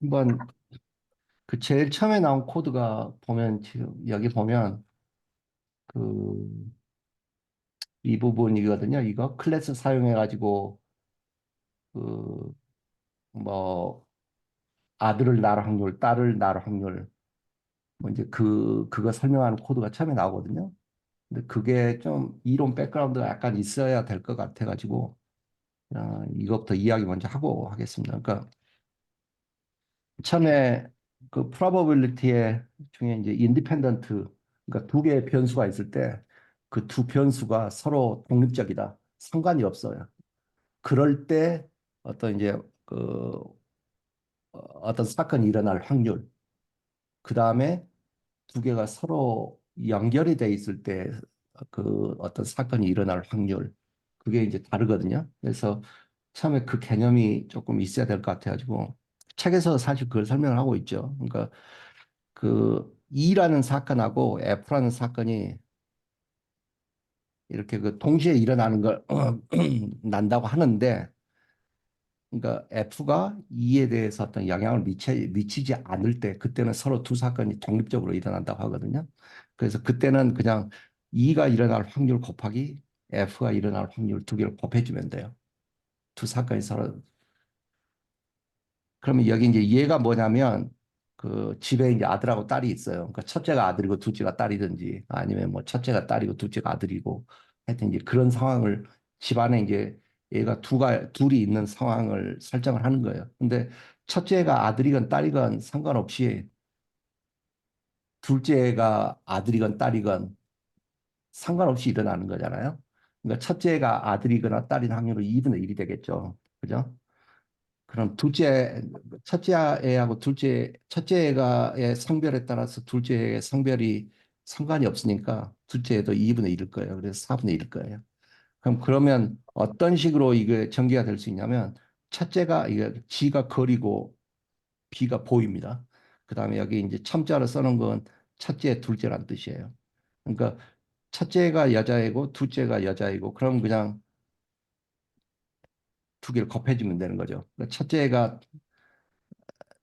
한번 그 제일 처음에 나온 코드가 보면 지금 여기 보면 그 이 부분이거든요. 이거 클래스 사용해 가지고 그 뭐 아들을 낳을 확률, 딸을 낳을 확률 뭐 이제 그거 설명하는 코드가 처음에 나오거든요. 근데 그게 좀 이론 백그라운드가 약간 있어야 될 것 같아 가지고 이것부터 이야기 먼저 하고 하겠습니다. 그러니까 처음에 그 probability의 중에 이제 independent 그러니까 두 개의 변수가 있을 때 그 두 변수가 서로 독립적이다. 상관이 없어요. 그럴 때 어떤 이제 그 어떤 사건이 일어날 확률, 그 다음에 두 개가 서로 연결이 돼 있을 때 그 어떤 사건이 일어날 확률, 그게 이제 다르거든요. 그래서 처음에 그 개념이 조금 있어야 될 것 같아가지고 책에서 사실 그걸 설명을 하고 있죠. 그러니까 그 E라는 사건하고 F라는 사건이 이렇게 그 동시에 일어나는 걸 난다고 하는데, 그러니까 F가 E에 대해서 어떤 영향을 미치지 않을 때, 그때는 서로 두 사건이 독립적으로 일어난다고 하거든요. 그래서 그때는 그냥 E가 일어날 확률 곱하기 F가 일어날 확률 두 개를 곱해주면 돼요. 두 사건이 서로. 그러면 여기 이제 얘가 뭐냐면 그 집에 이제 아들하고 딸이 있어요. 그러니까 첫째가 아들이고 둘째가 딸이든지 아니면 뭐 첫째가 딸이고 둘째가 아들이고 하여튼 이제 그런 상황을 집안에 이제 얘가 둘이 있는 상황을 설정을 하는 거예요. 근데 첫째가 아들이건 딸이건 상관없이 둘째가 아들이건 딸이건 상관없이 일어나는 거잖아요. 그러니까 첫째가 아들이거나 딸인 확률은 2분의 1이 되겠죠. 그죠? 그럼 첫째 애하고 첫째 애가의 성별에 따라서 둘째 애의 성별이 상관이 없으니까 둘째 애도 2분의 1일 거예요. 그래서 4분의 1일 거예요. 그러면 어떤 식으로 이게 전개가 될 수 있냐면 첫째가 이게 G가 거리고 B가 보입니다. 그 다음에 여기 이제 첨자로 써놓은 건 첫째, 둘째란 뜻이에요. 그러니까 첫째가 여자애고 둘째가 여자애고 그럼 그냥 두 개를 곱해주면 되는 거죠. 그러니까 첫째가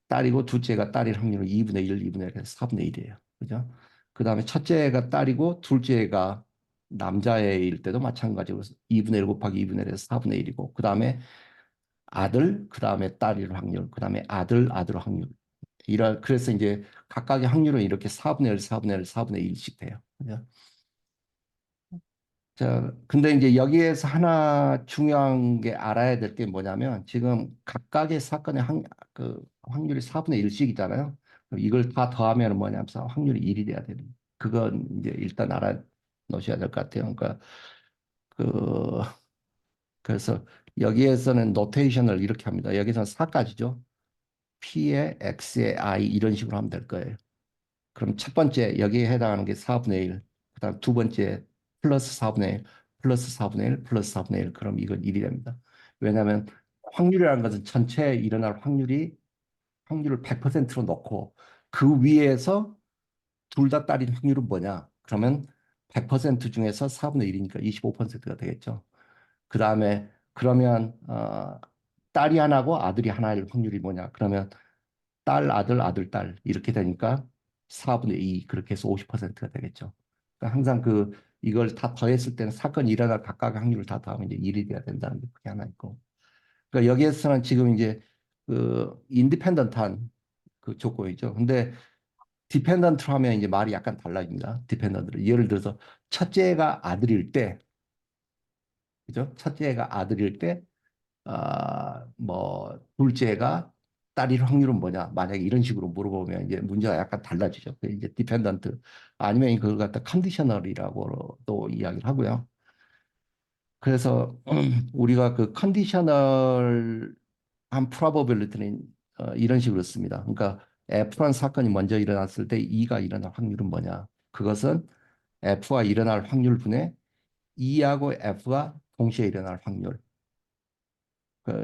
딸이고 둘째가 딸일 확률은 2분의 1, 2분의 1에서 4분의 1이에요. 그죠? 그 다음에 첫째가 딸이고 둘째가 남자애일 때도 마찬가지로 2분의 1 곱하기 2분의 1에서 4분의 1이고 그 다음에 아들, 그 다음에 딸일 확률, 그 다음에 아들 확률. 그래서 이제 각각의 확률은 이렇게 4분의 1, 4분의 1, 4분의 1씩 돼요. 그죠? 자, 근데 이제 여기에서 하나 중요한 게 알아야 될 게 뭐냐면 지금 각각의 사건의 그 확률이 4분의 1씩이잖아요. 이걸 다 더하면 뭐냐면 확률이 1이 돼야 되는. 그건 이제 일단 알아 놓으셔야 될 것 같아요. 그러니까 그 그래서 여기에서는 노테이션을 이렇게 합니다. 여기서는 4까지죠. P에 X에 I 이런 식으로 하면 될 거예요. 그럼 첫 번째 여기에 해당하는 게 4분의 1, 그다음 두 번째 플러스 4분의 1, 플러스 4분의 1, 플러스 4분의 1, 그럼 이건 1이 됩니다. 왜냐하면 확률이라는 것은 전체에 일어날 확률을 100%로 놓고 그 위에서 둘 다 딸인 확률은 뭐냐? 그러면 100% 중에서 4분의 1이니까 25%가 되겠죠. 그 다음에 그러면 딸이 하나고 아들이 하나일 확률이 뭐냐? 그러면 딸, 아들, 아들, 딸 이렇게 되니까 4분의 2 그렇게 해서 50%가 되겠죠. 그러니까 항상 이걸 다 더했을 때는 사건이 일어날 각각의 확률을 다 더하면 이제 1이 돼야 된다는 게 그게 하나 있고. 그러니까 여기에서는 지금 이제 그 인디펜던트한 그 조건이죠. 근데 디펜던트로 하면 이제 말이 약간 달라집니다. 디펜던트로. 예를 들어서 첫째가 아들일 때, 그죠? 첫째가 아들일 때 뭐 둘째가 딸일 확률은 뭐냐? 만약에 이런 식으로 물어보면 이제 문제가 약간 달라지죠. 그 이제 디펜던트 아니면 그걸 갖다 컨디셔널이라고 또 이야기를 하고요. 그래서 우리가 그 컨디셔널한 프로버빌리티는 이런 식으로 씁니다. 그러니까 F란 사건이 먼저 일어났을 때 E가 일어날 확률은 뭐냐? 그것은 F가 일어날 확률 분의 E하고 F가 동시에 일어날 확률.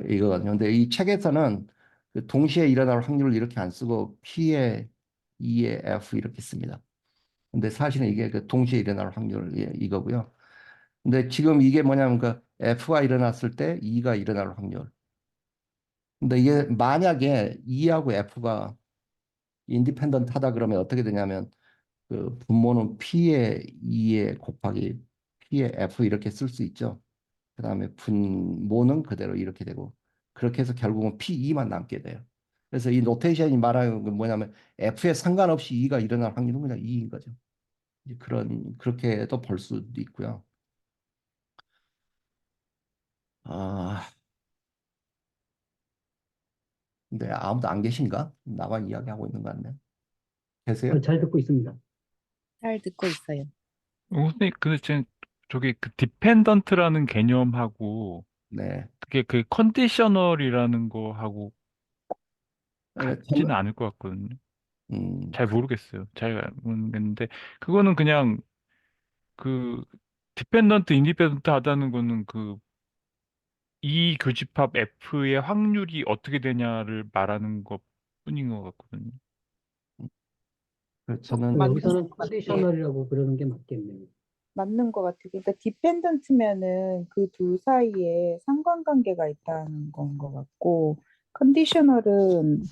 이거거든요. 근데 이 책에서는 그 동시에 일어날 확률을 이렇게 안 쓰고 P에 E에 F 이렇게 씁니다. 근데 사실은 이게 그 동시에 일어날 확률 이거고요. 근데 지금 이게 뭐냐면 그 F가 일어났을 때 E가 일어날 확률. 근데 이게 만약에 E하고 F가 인디펜던트 하다 그러면 어떻게 되냐면 그 분모는 P의 E에 곱하기 P의 F 이렇게 쓸 수 있죠. 그다음에 분모는 그대로 이렇게 되고 그렇게 해서 결국은 P2만 남게 돼요. 그래서 이 노테이션이 말하는 건 뭐냐면 F에 상관없이 E가 일어날 확률은 그냥 E인 거죠. 이제 그렇게도 볼 수도 있고요. 아, 근데 아무도 안 계신가? 나만 이야기하고 있는 거 같네. 계세요? 잘 듣고 있습니다. 잘 듣고 있어요. 선생님, 근데 저기 그 디펜던트라는 개념하고 네. 그게 그 컨디셔널이라는 거하고 예, 같지는 않을 것 같거든요. 음, 잘 모르겠어요. 잘 모르겠는데 그거는 그냥 그 디펜던트, 인디펜던트 하다는 거는 그 이 교집합 F의 확률이 어떻게 되냐를 말하는 것 뿐인 것 같거든요. 저는 맞는 것 여기서는 같아요. 컨디셔널이라고 부르는 게 맞겠네요. 맞는 것 같아요. 그러니까 디펜던트면은 그 둘 사이에 상관관계가 있다는 건 것 같고, 컨디셔널은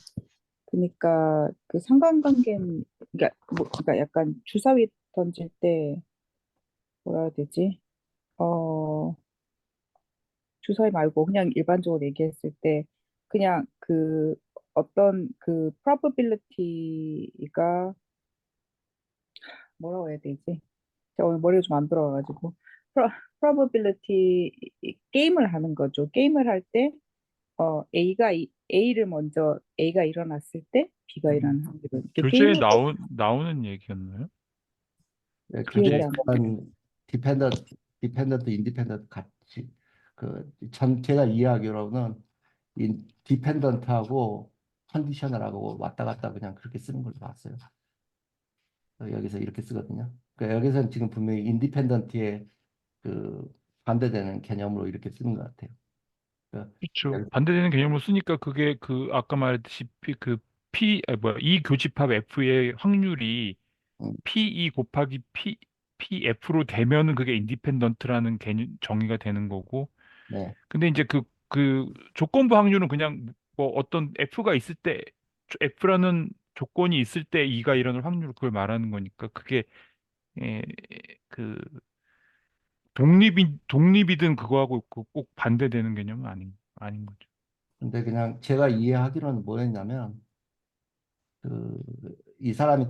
그러니까 그 상관관계는 그러니까 그러니까 약간 주사위 던질 때 뭐라 해야 되지? 어 주사위 말고 그냥 일반적으로 얘기했을 때 그냥 그 어떤 그 probability가 뭐라고 해야 되지? 제가 오늘 머리가 좀 안 돌아가가지고 probability 게임을 하는 거죠. 게임을 할 때 A를 먼저 A가 일어났을 때 B가 일어나는 확률은 이렇게 교재에 게임이 나오는 얘기였나요? 기억이 교재, 안 나. 디펜던트, 디펜던트, 인디펜던트 같이 제가 이해하기로는 디펜던트하고 컨디셔널하고 왔다 갔다 그냥 그렇게 쓰는 걸로 봤어요. 여기서 이렇게 쓰거든요. 그러니까 여기서는 지금 분명히 인디펜던트의 그 반대되는 개념으로 이렇게 쓰는 것 같아요. 그러니까 그렇죠. 여기- 반대되는 개념으로 쓰니까 그게 그 아까 말했듯이 이 교집합 F의 확률이 음, P2 곱하기 PF로 되면은 그게 인디펜던트라는 개념 정의가 되는 거고. 네. 근데 이제 그 조건부 확률은 그냥 뭐 어떤 F가 있을 때 F라는 조건이 있을 때 E가 일어날 확률을 그걸 말하는 거니까 그게 예, 그 독립이든 그거하고 꼭 반대되는 개념은 아닌 거죠. 근데 그냥 제가 이해하기로는 뭐였냐면 그 이 사람이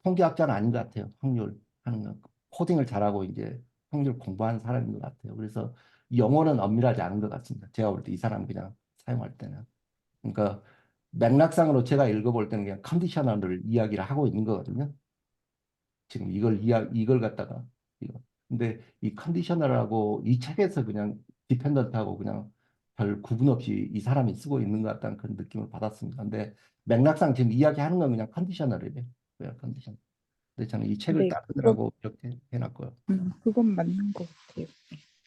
통계학자는 아닌 것 같아요. 확률 하는 거. 코딩을 잘하고 이제 확률 공부하는 사람인 것 같아요. 그래서 영어는 엄밀하지 않은 것 같습니다. 제가 볼 때 이 사람 그냥 사용할 때는. 그러니까 맥락상으로 제가 읽어볼 때는 그냥 컨디셔널을 이야기를 하고 있는 거거든요. 지금 이걸 갖다가 이거. 근데 이 컨디셔널하고 이 책에서 그냥 디펜던트하고 그냥 별 구분 없이 이 사람이 쓰고 있는 것 같다는 그런 느낌을 받았습니다. 근데 맥락상 지금 이야기하는 건 그냥 컨디셔널이에요. 그냥 컨디션. 근데 저는 이 책을 네, 그건 따르느라고 이렇게 해놨고요. 그건 맞는 것 같아요.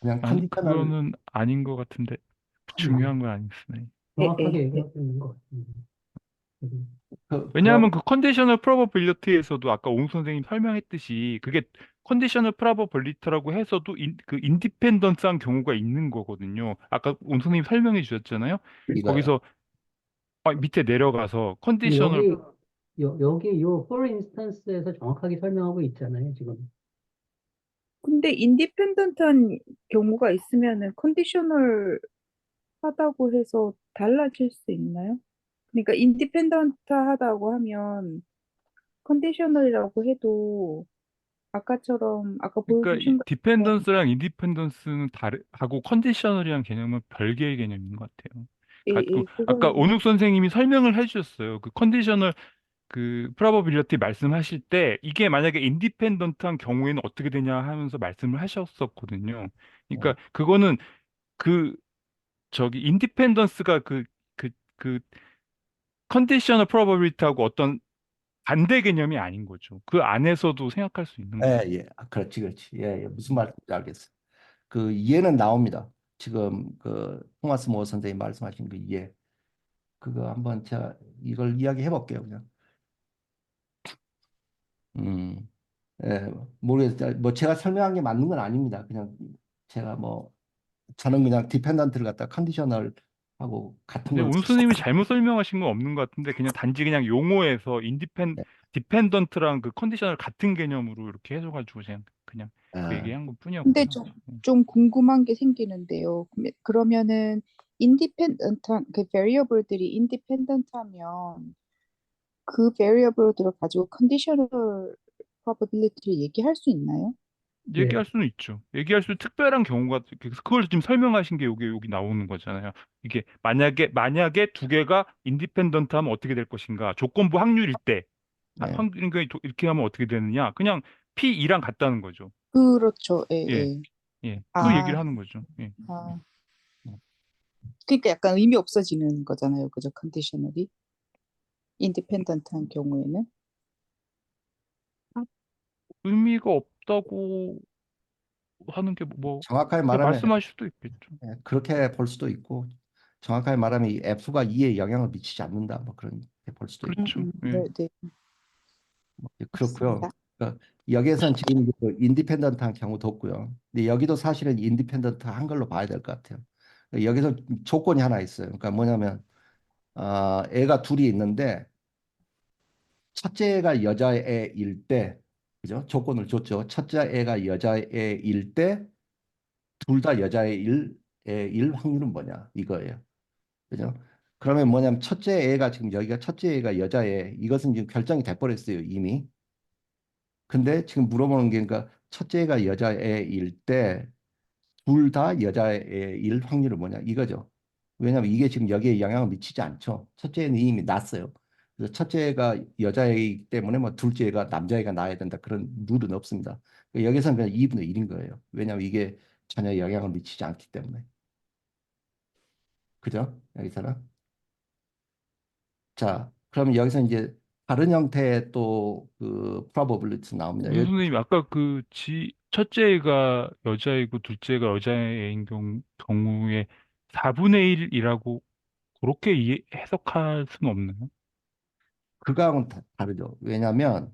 그냥 아니, 컨디셔널 그거는 아닌 것 같은데 음, 중요한 건 아니었어요. 예, 정확하게 예, 예. 얘기하고 있는 것 같습니다. 왜냐하면 그 컨디셔널 프로버빌리티에서도 아까 옹 선생님 설명했듯이 그게 컨디셔널 프로버빌리티라고 해서도 그 인디펜던스한 경우가 있는 거거든요. 아까 옹 선생님 설명해 주셨잖아요. 이거요. 거기서 밑에 내려가서 근데 컨디셔널 여기 요 for instance에서 정확하게 설명하고 있잖아요, 지금. 근데 인디펜던트한 경우가 있으면은 컨디셔널 하다고 해서 달라질 수 있나요? 그러니까 인디펜던트 하다고 하면 컨디셔널이라고 해도 아까처럼 아까 그러니까 이 보여주신 것처럼 디펜던스랑 인디펜던스는 하고 컨디셔널이란 개념은 별개의 개념인 것 같아요. 예, 갖고 예, 아까 그거는 온욱 선생님이 설명을 해주셨어요. 그 컨디셔널 그 프로버빌리티 말씀하실 때 이게 만약에 인디펜던트한 경우에는 어떻게 되냐 하면서 말씀을 하셨었거든요. 네. 그러니까 그거는 그 저기 인디펜던스가 그 컨디셔널 프로버빌리티하고 어떤 반대 개념이 아닌 거죠. 그 안에서도 생각할 수 있는 예, 거죠. 예. 그렇지, 그렇지. 예, 예. 무슨 말인지 알겠어요. 그 이해는 나옵니다. 지금 그 토마스 모 선생님 말씀하신 그 이해. 그거 한번 제가 이걸 이야기해 볼게요, 그냥. 음, 예, 모르겠어요. 뭐 제가 설명한 게 맞는 건 아닙니다. 그냥 제가 뭐 저는 그냥 디펜던트를 갖다 컨디셔널 하고 같은 근데 걸 온수님이 잘못 설명하신 건 없는 것 같은데 그냥 단지 그냥 용어에서 디펜던트랑 그 컨디셔널 같은 개념으로 이렇게 해줘가지고 그냥 그 아, 얘기한 것 근데 뿐이었고요. 좀 궁금한 게 생기는데요. 그러면은 인디펜던트 그 베리어블들이 인디펜던트하면 그 베리어블들을 가지고 컨디셔널 probability를 얘기할 수 있나요? 예. 얘기할 수는 있죠. 얘기할 수 특별한 경우가 그래서 그걸 지금 설명하신 게 여기 나오는 거잖아요. 이게 만약에 두 개가 인디펜던트 하면 어떻게 될 것인가? 조건부 확률일 때 네. 확률이 이렇게 하면 어떻게 되느냐? 그냥 P2랑 같다는 거죠. 그렇죠. 예, 예, 예. 예. 그 아, 얘기를 하는 거죠. 예. 아. 그러니까 약간 의미 없어지는 거잖아요. 그죠? 컨디셔널이 인디펜던트한 경우에는. 의미가 없다고 하는 게 정확하게 그렇게 말하면 말씀하실 수도 있겠죠. 그렇게 볼 수도 있고 정확하게 말하면 이 F가 E에 영향을 미치지 않는다. 뭐 그렇게 볼 수도 있고 그렇죠. 예. 네, 네, 그렇고요. 맞습니다. 그러니까 여기에선 지금 그 인디펜던트한 경우도 없고요. 근데 여기도 사실은 인디펜던트한 걸로 봐야 될 것 같아요. 여기서 조건이 하나 있어요. 그러니까 뭐냐면 애가 둘이 있는데 첫째 애가 여자애일 때, 그죠? 조건을 줬죠. 첫째 애가 여자애일 때 둘 다 여자애일 확률은 뭐냐 이거예요. 그죠? 그러면 뭐냐면 첫째 애가 지금 여기가 첫째 애가 여자애 이것은 지금 결정이 돼버렸어요 이미. 근데 지금 물어보는 게 그러니까 첫째가 여자애일 때 둘 다 여자애일 확률은 뭐냐 이거죠. 왜냐하면 이게 지금 여기에 영향을 미치지 않죠. 첫째는 이미 낳았어요. 그래서 첫째가 여자이기 때문에 뭐 둘째가 남자애가 낳아야 된다 그런 룰은 없습니다. 그러니까 여기서는 그냥 2분의 1인 거예요. 왜냐하면 이게 전혀 영향을 미치지 않기 때문에. 그죠? 여기서는. 자, 그럼 여기서 이제 다른 형태의 또 그 probability 나옵니다. 선생님 아까 첫째 애가 여자이고 둘째 애가 여자애인 경우에 4분의 1이라고 그렇게 해석할 수는 없나요? 그거하고는 다르죠. 왜냐하면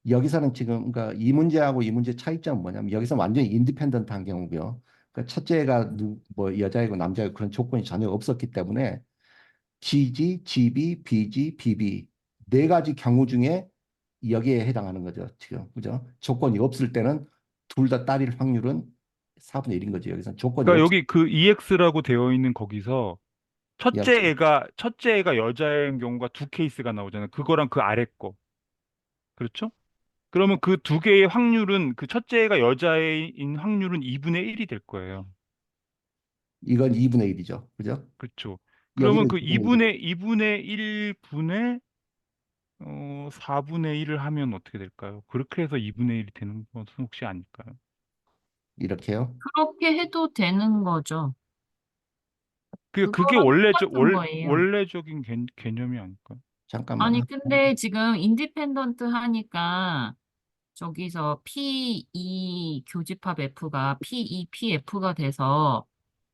여기서는 지금 그러니까 이 문제하고 이 문제 차이점은 뭐냐면 여기서 완전히 인디펜던트한 경우고요. 그러니까 첫째가 뭐 여자이고 남자이고 그런 조건이 전혀 없었기 때문에 GG, GB, BG, BB 네 가지 경우 중에 여기에 해당하는 거죠. 지금 그죠? 조건이 없을 때는 둘 다 딸일 확률은 4분의 1인 거죠. 여기서 조건이 그러니까 없 여기 그 EX라고 되어 있는 거기서 여- 첫째 애가 여자인 경우가 두 케이스가 나오잖아요. 그거랑 그 아래 거. 그렇죠? 그러면 그 두 개의 확률은 그 첫째 애가 여자인 확률은 2분의 1이 될 거예요. 이건 2분의 1이죠. 그죠? 그렇죠. 그러면 여기는 그 2분의 1이죠. 2분의 1분의 4분의 1을 하면 어떻게 될까요? 그렇게 해서 2분의 1이 되는 것은 혹시 아닐까요? 이렇게요. 그렇게 해도 되는 거죠. 그게 그거랑 똑같은 거예요. 원래적인 개념이 아닐까요? 아니, 잠깐만요. 근데 지금 인디펜던트 하니까 저기서 P2 교집합 F가 P2 PF가 돼서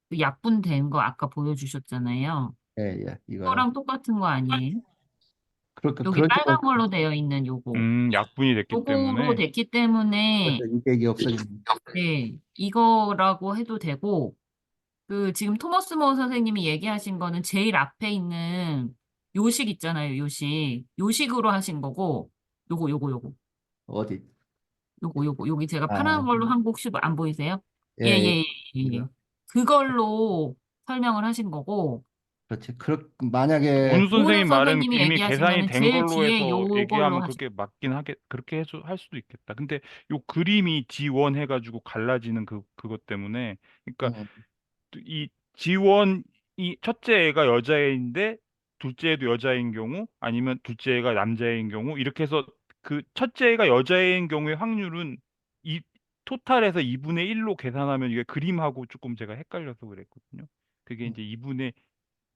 그 약분된 거 아까 보여주셨잖아요. 예, 예. 이거는 그거랑 똑같은 거 아니에요? 그러니까 여기 그런 빨간 식으로 걸로 되어 있는 요거. 약분이 됐기 요거로 때문에 됐기 때문에 인격이 없어지는 네, 이거라고 해도 되고 그 지금 토머스 모 선생님이 얘기하신 거는 제일 앞에 있는 요식 있잖아요, 요식. 요식으로 하신 거고 요거. 어디? 요거 여기 제가 파란 아, 걸로 한 곡씩 안 보이세요? 예, 예, 예. 예, 예, 예. 이거. 그걸로 설명을 하신 거고 그렇지. 만약에 온 선생님 오은영 말은 선생님이 이미 얘기하신 계산이 거는 된 제일 걸로 뒤에 해서 요걸로 얘기하면 하신 그렇게 그렇게 할 수도 있겠다. 근데 요 그림이 G1 해가지고 갈라지는 그것 때문에 그러니까 음, 이 G1이 첫째 애가 여자애인데 둘째 애도 여자인 경우 아니면 둘째 애가 남자애인 경우 이렇게 해서 그 첫째 애가 여자애인 경우의 확률은 이 토탈에서 2분의 1로 계산하면 이게 그림하고 조금 제가 헷갈려서 그랬거든요. 그게 이제 2분의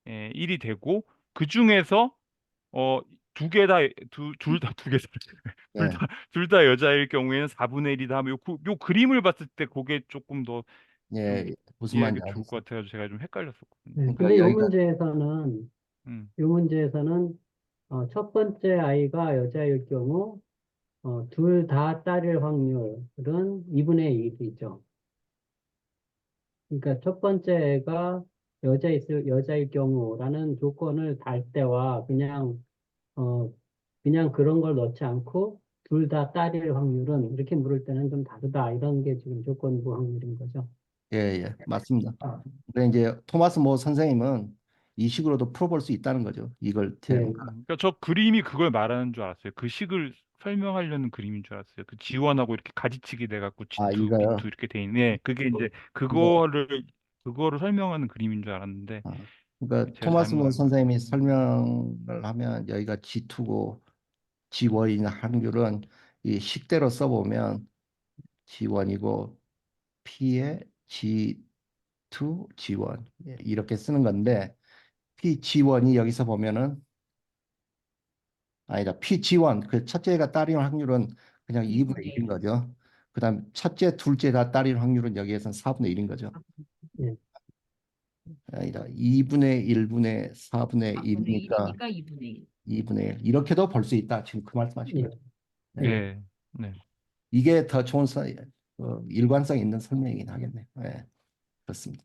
1이 되고 그 중에서 어 두 개 다 둘 다 두 개 예, 둘 다 여자일 경우에는 4분의 1이다 하면 요 그림을 봤을 때 그게 조금 더 좀 예. 무슨 말인지 이해하기 좋을 것 알겠습니다. 같아가지고 제가 좀 헷갈렸었거든요. 네, 근데 그러니까 여기가 요 문제에서는 첫 번째 아이가 여자일 경우 둘 다 딸일 확률은 2분의 1이죠. 그러니까 첫 번째 애가 여자일 경우라는 조건을 달 때와 어, 그냥 그런 걸 넣지 않고 둘 다 딸일 확률은 이렇게 물을 때는 좀 다르다. 이런 게 지금 조건부 확률인 거죠. 예, 예, 맞습니다. 아, 근데 이제 토마스 모 선생님은 이 식으로도 풀어볼 수 있다는 거죠. 이걸 예, 그러니까 저 그림이 그걸 말하는 줄 알았어요. 그 식을 설명하려는 그림인 줄 알았어요. 그 지원하고 이렇게 가지치기 돼갖고 아, G2, 이거요. B2 이렇게 돼 있네. 그게 이제 이거 그거를 설명하는 그림인 줄 알았는데 아, 그러니까 제가 토마스 잘못 문 알고 선생님이 있었군요. 설명을 하면 여기가 G2고 G1인 확률은 이 식대로 써보면 G1이고 P의 G2, G1 이렇게 쓰는 건데 P G1이 여기서 보면은 아니다. P G1 그 첫째가 딸인 확률은 그냥 2분의 2분의 1인 1. 거죠. 그다음 첫째, 둘째 다 딸인 확률은 여기에서는 4분의 1인 거죠. 예, 아니다. 2분의 1분의 4분의 4분의 1이니까 1이니까 2분의 1. 2분의 1 이렇게도 볼 수 있다. 지금 그 말씀하신 예, 거죠. 네. 예. 네, 네, 이게 더 좋은 일관성 있는 설명이긴 하겠네요. 네, 그렇습니다.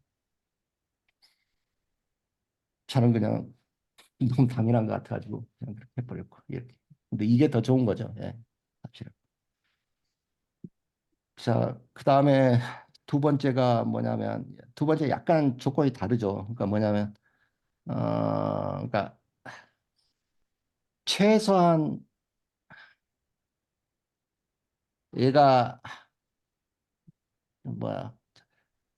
저는 그냥 너무 당연한 것 같아가지고 그냥 그렇게 해버렸고 이렇게. 근데 이게 더 좋은 거죠. 예, 사실은. 자, 그 다음에 두 번째가 뭐냐면 두 번째 약간 조건이 다르죠. 그러니까 뭐냐면 그러니까 최소한 얘가 뭐야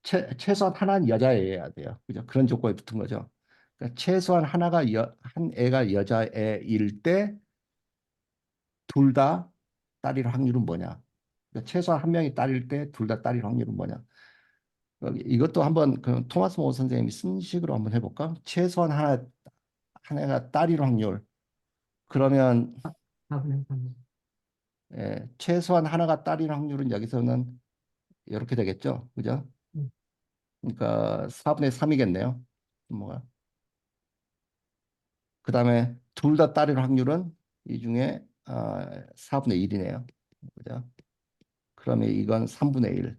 최소한 하나는 여자애여야 돼요. 그죠? 그런 조건이 붙은 거죠. 그러니까 최소한 한 애가 여자애일 때 둘 다 딸일 확률은 뭐냐? 그러니까 최소한 한 명이 딸일 때 둘 다 딸일 확률은 뭐냐? 이것도 한번 그 토마스 모 선생님이 쓴 식으로 한번 해볼까? 최소한 한 애가 딸일 확률. 그러면 4분의 3. 최소한 하나가 딸일 확률은 여기서는 이렇게 되겠죠. 그죠? 그러니까 4분의 3이겠네요. 뭐가? 그 다음에 둘 다 딸일 확률은 이 중에 4분의 1이네요. 그죠? 그러면 이건 3분의 1.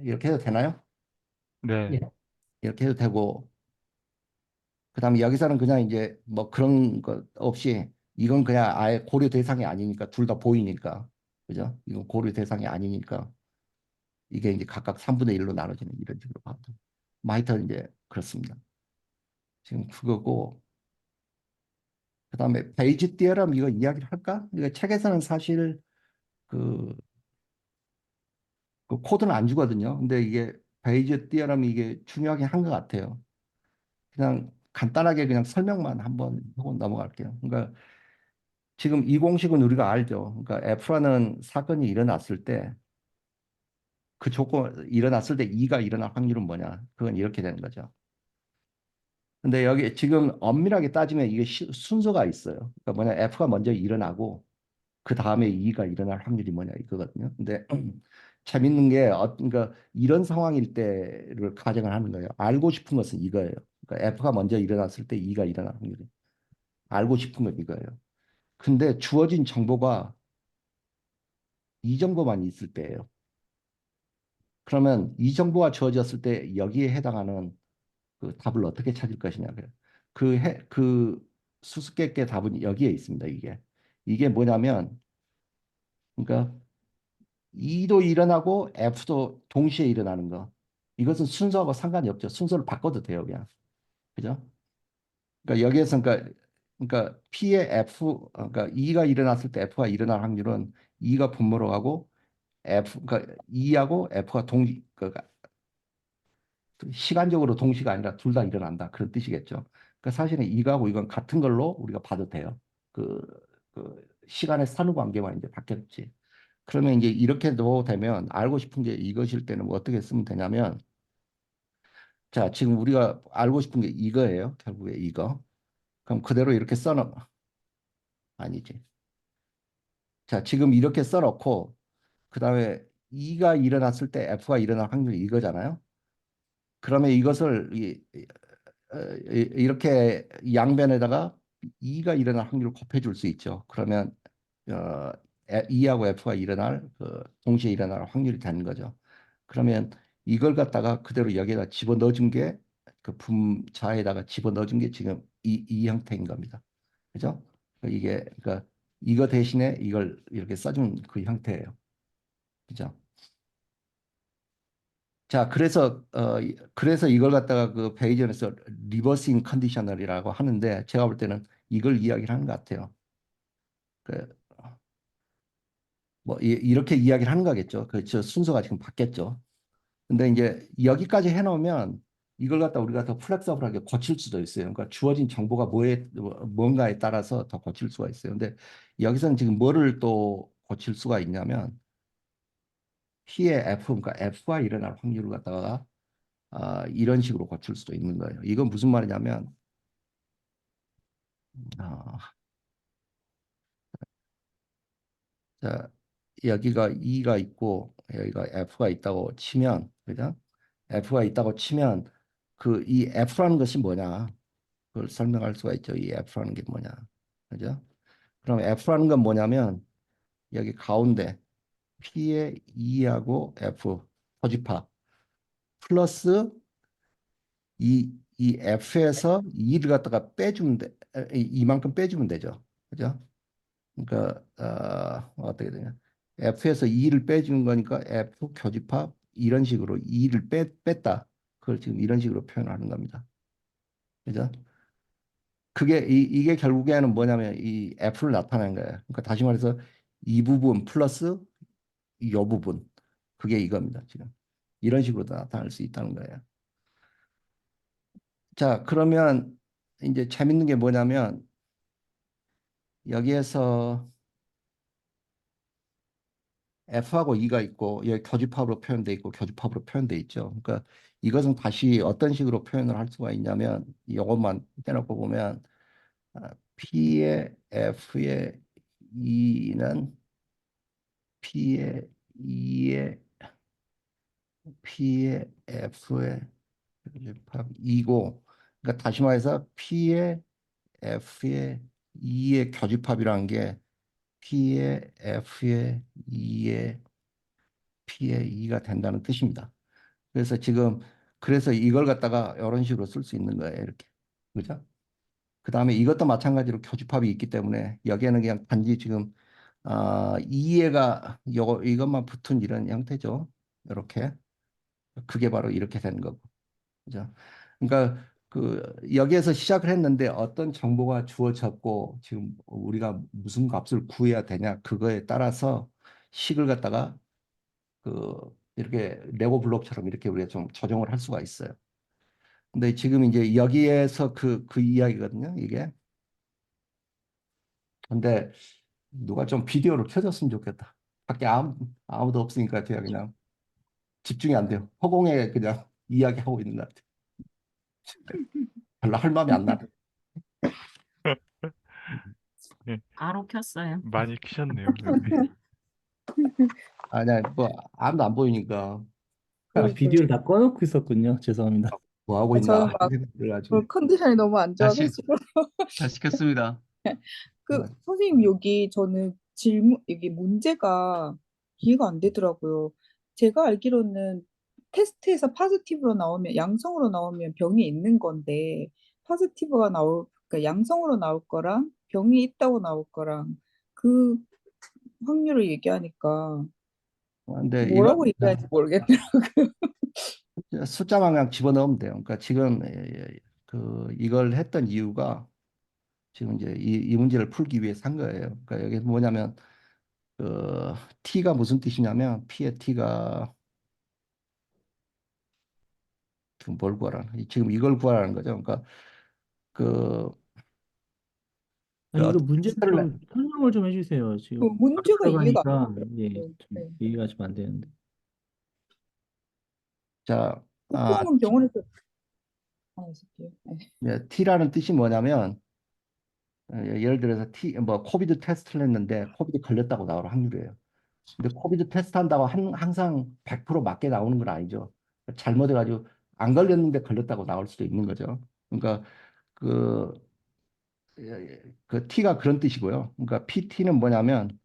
이렇게 해도 되나요? 네, 예, 이렇게 해도 되고, 그 다음에 여기서는 그냥 이제 뭐 그런 것 없이 이건 그냥 아예 고려 대상이 아니니까 둘 다 보이니까. 그죠? 이건 고려 대상이 아니니까 이게 이제 각각 3분의 1로 나눠지는 이런 식으로 봐도. 뭐 하여튼 이제 그렇습니다. 지금 그거고, 그 다음에 베이지 디어럼 이거 이야기를 할까? 이거 책에서는 사실 그 그 코드는 안 주거든요. 근데 이게 베이지 디어럼이 이게 중요하게 한 것 같아요. 그냥 간단하게 그냥 설명만 한번 하고 넘어갈게요. 그러니까 지금 이 공식은 우리가 알죠. 그러니까 F라는 사건이 일어났을 때 그 조건 일어났을 때 E가 일어날 확률은 뭐냐? 그건 이렇게 되는 거죠. 근데 여기 지금 엄밀하게 따지면 이게 순서가 있어요. 그러니까 뭐냐? F가 먼저 일어나고 그 다음에 E가 일어날 확률이 뭐냐 이거거든요. 근데 재밌는 게 그러니까 이런 상황일 때를 가정을 하는 거예요. 알고 싶은 것은 이거예요. 그러니까 F가 먼저 일어났을 때 E가 일어날 확률이. 알고 싶은 건 이거예요. 근데 주어진 정보가 이 정보만 있을 때예요. 그러면 이 정보가 주어졌을 때 여기에 해당하는 그 답을 어떻게 찾을 것이냐. 그 수수께끼의 답은 여기에 있습니다. 이게 뭐냐면 그러니까 E도 일어나고 F도 동시에 일어나는 거. 이것은 순서하고 상관이 없죠. 순서를 바꿔도 돼요, 그냥. 그죠? 그러니까 여기에서 그러니까 P의 그러니까 E가 일어났을 때 F가 일어날 확률은 E가 분모로 가고 그러니까 E하고 F가 그러니까 시간적으로 동시가 아니라 둘 다 일어난다. 그런 뜻이겠죠. 그러니까 사실은 이거하고 이건 같은 걸로 우리가 봐도 돼요. 그, 그 시간의 산후관계만 이제 바뀌었지. 그러면 이제 이렇게도 되면 알고 싶은 게 이것일 때는 뭐 어떻게 쓰면 되냐면 자, 지금 우리가 알고 싶은 게 이거예요. 결국에 이거. 그럼 그대로 이렇게 써놓 아니지. 자, 지금 이렇게 써놓고 그다음에 E가 일어났을 때 F가 일어날 확률이 이거잖아요. 그러면 이것을 이렇게 양변에다가 E가 일어날 확률을 곱해줄 수 있죠. 그러면 E하고 F가 동시에 일어날 확률이 되는 거죠. 그러면 이걸 갖다가 그대로 여기에다 집어 넣어준 게 그 분자에다가 집어 넣어준 게 지금 이 형태인 겁니다. 그죠? 이게 그러니까 이거 대신에 이걸 이렇게 써준 그 형태예요. 그죠? 자, 그래서 이걸 갖다가 그 베이전에서 리버싱 컨디셔널이라고 하는데 제가 볼 때는 이걸 이야기를 하는 것 같아요. 그, 뭐 이렇게 이야기를 하는 거겠죠. 그저 순서가 지금 바뀌었죠. 근데 이제 여기까지 해놓으면 이걸 갖다 우리가 더 플렉서블하게 고칠 수도 있어요. 그러니까 주어진 정보가 뭔가에 따라서 더 고칠 수가 있어요. 근데 여기서는 지금 뭐를 또 고칠 수가 있냐면 P의 F, 그러니까 F가 일어날 확률을 갖다가 이런 식으로 고칠 수도 있는 거예요. 이건 무슨 말이냐면 아, 자, 여기가 E가 있고 여기가 F가 있다고 치면 그죠? F가 있다고 치면 그 이 F라는 것이 뭐냐? 그걸 설명할 수가 있죠. 이 F라는 게 뭐냐? 그죠? 그럼 F라는 건 뭐냐면 여기 가운데 P의 E하고 F 포집합 플러스 이 F에서 E를 갖다가 빼주면 돼. 이만큼 빼주면 되죠. 그죠? 그러니까 어떻게 되냐? F에서 E를 빼주는 거니까 F 교집합 이런 식으로 E를 뺐다. 그걸 지금 이런 식으로 표현하는 겁니다. 그죠? 이게 결국에는 뭐냐면 이 F를 나타내는 거예요. 그러니까 다시 말해서 이 부분 플러스 이 부분 그게 이겁니다. 지금 이런 식으로 나타날 수 있다는 거예요. 자, 그러면 이제 재밌는 게 뭐냐면 여기에서 F하고 E가 있고 여기 교집합으로 표현돼 있고 교집합으로 표현돼 있죠. 그러니까 이것은 다시 어떤 식으로 표현을 할 수가 있냐면 이것만 떼놓고 보면 P의 F의 E는 P의 E의 P의 F의 교집합 E고 그러니까 다시 말해서 P의 F의 E의 교집합이라는 게 P의 F의 E의 P의 E가 된다는 뜻입니다. 그래서 지금 그래서 이걸 갖다가 이런 식으로 쓸 수 있는 거예요. 이렇게. 그죠? 그다음에 이것도 마찬가지로 교집합이 있기 때문에 여기에는 그냥 단지 지금 이해가 이것만 붙은 이런 형태죠. 이렇게. 그게 바로 이렇게 되는 거고. 그죠? 그러니까 그 여기에서 시작을 했는데 어떤 정보가 주어졌고 지금 우리가 무슨 값을 구해야 되냐 그거에 따라서 식을 갖다가 그 이렇게 레고 블록처럼 이렇게 우리가 좀 조정을 할 수가 있어요. 근데 지금 이제 여기에서 그 이야기거든요, 이게. 근데 누가 좀 비디오를 켜줬으면 좋겠다. 밖에 아무도 없으니까 제가 그냥 집중이 안 돼요. 허공에 그냥 이야기하고 있는 것 같아요. 별로 할 마음이 안 나네. 예, 바로 켰어요. 많이 크셨네요. 네. 아니야, 뭐 아무도 안 보이니까 비디오를 다 꺼놓고 있었군요. 죄송합니다. 뭐 하고 아, 저는 있나 막 그래가지고 컨디션이 너무 안 다시 좋아가지고. 다시 시켰습니다. 그 선생님 여기 저는 질문 여기 문제가 이해가 안 되더라고요. 제가 알기로는 테스트에서 파지티브로 나오면 양성으로 나오면 병이 있는 건데 파지티브가 나올 그러니까 양성으로 나올 거랑 병이 있다고 나올 거랑 그 확률을 얘기하니까 근데 이거 뭐라고 얘기하는지 모르겠더라고요. 숫자만 그냥 집어넣으면 돼요. 그러니까 지금 이걸 했던 이유가 지금 이제 이 문제를 풀기 위해서 한 거예요. 그러니까 여기 뭐냐면 그 T가 무슨 뜻이냐면 P의 T가 지금 뭘 구하라는 지금 이걸 구하라는 거죠. 그러니까 그, 아니, 이거 어떤 문제 테스트를 좀 설명을 좀 해주세요. 그 지금 문제가 이해가 안 들어가니까 예, 돼요. 좀 네. 이해가 좀 안 되는데. 자, 보통은 병원에서 있을게요. T라는 뜻이 뭐냐면 예를 들어서 뭐 코비드 테스트를 했는데 코비드 걸렸다고 나올 확률이에요. 근데 코비드 테스트 한다고 항상 100% 맞게 나오는 건 아니죠. 잘못해가지고 안 걸렸는데 걸렸다고 나올 수도 있는 거죠. 그러니까 그, 그 T가 그런 뜻이고요. 그러니까 PT는 뭐냐면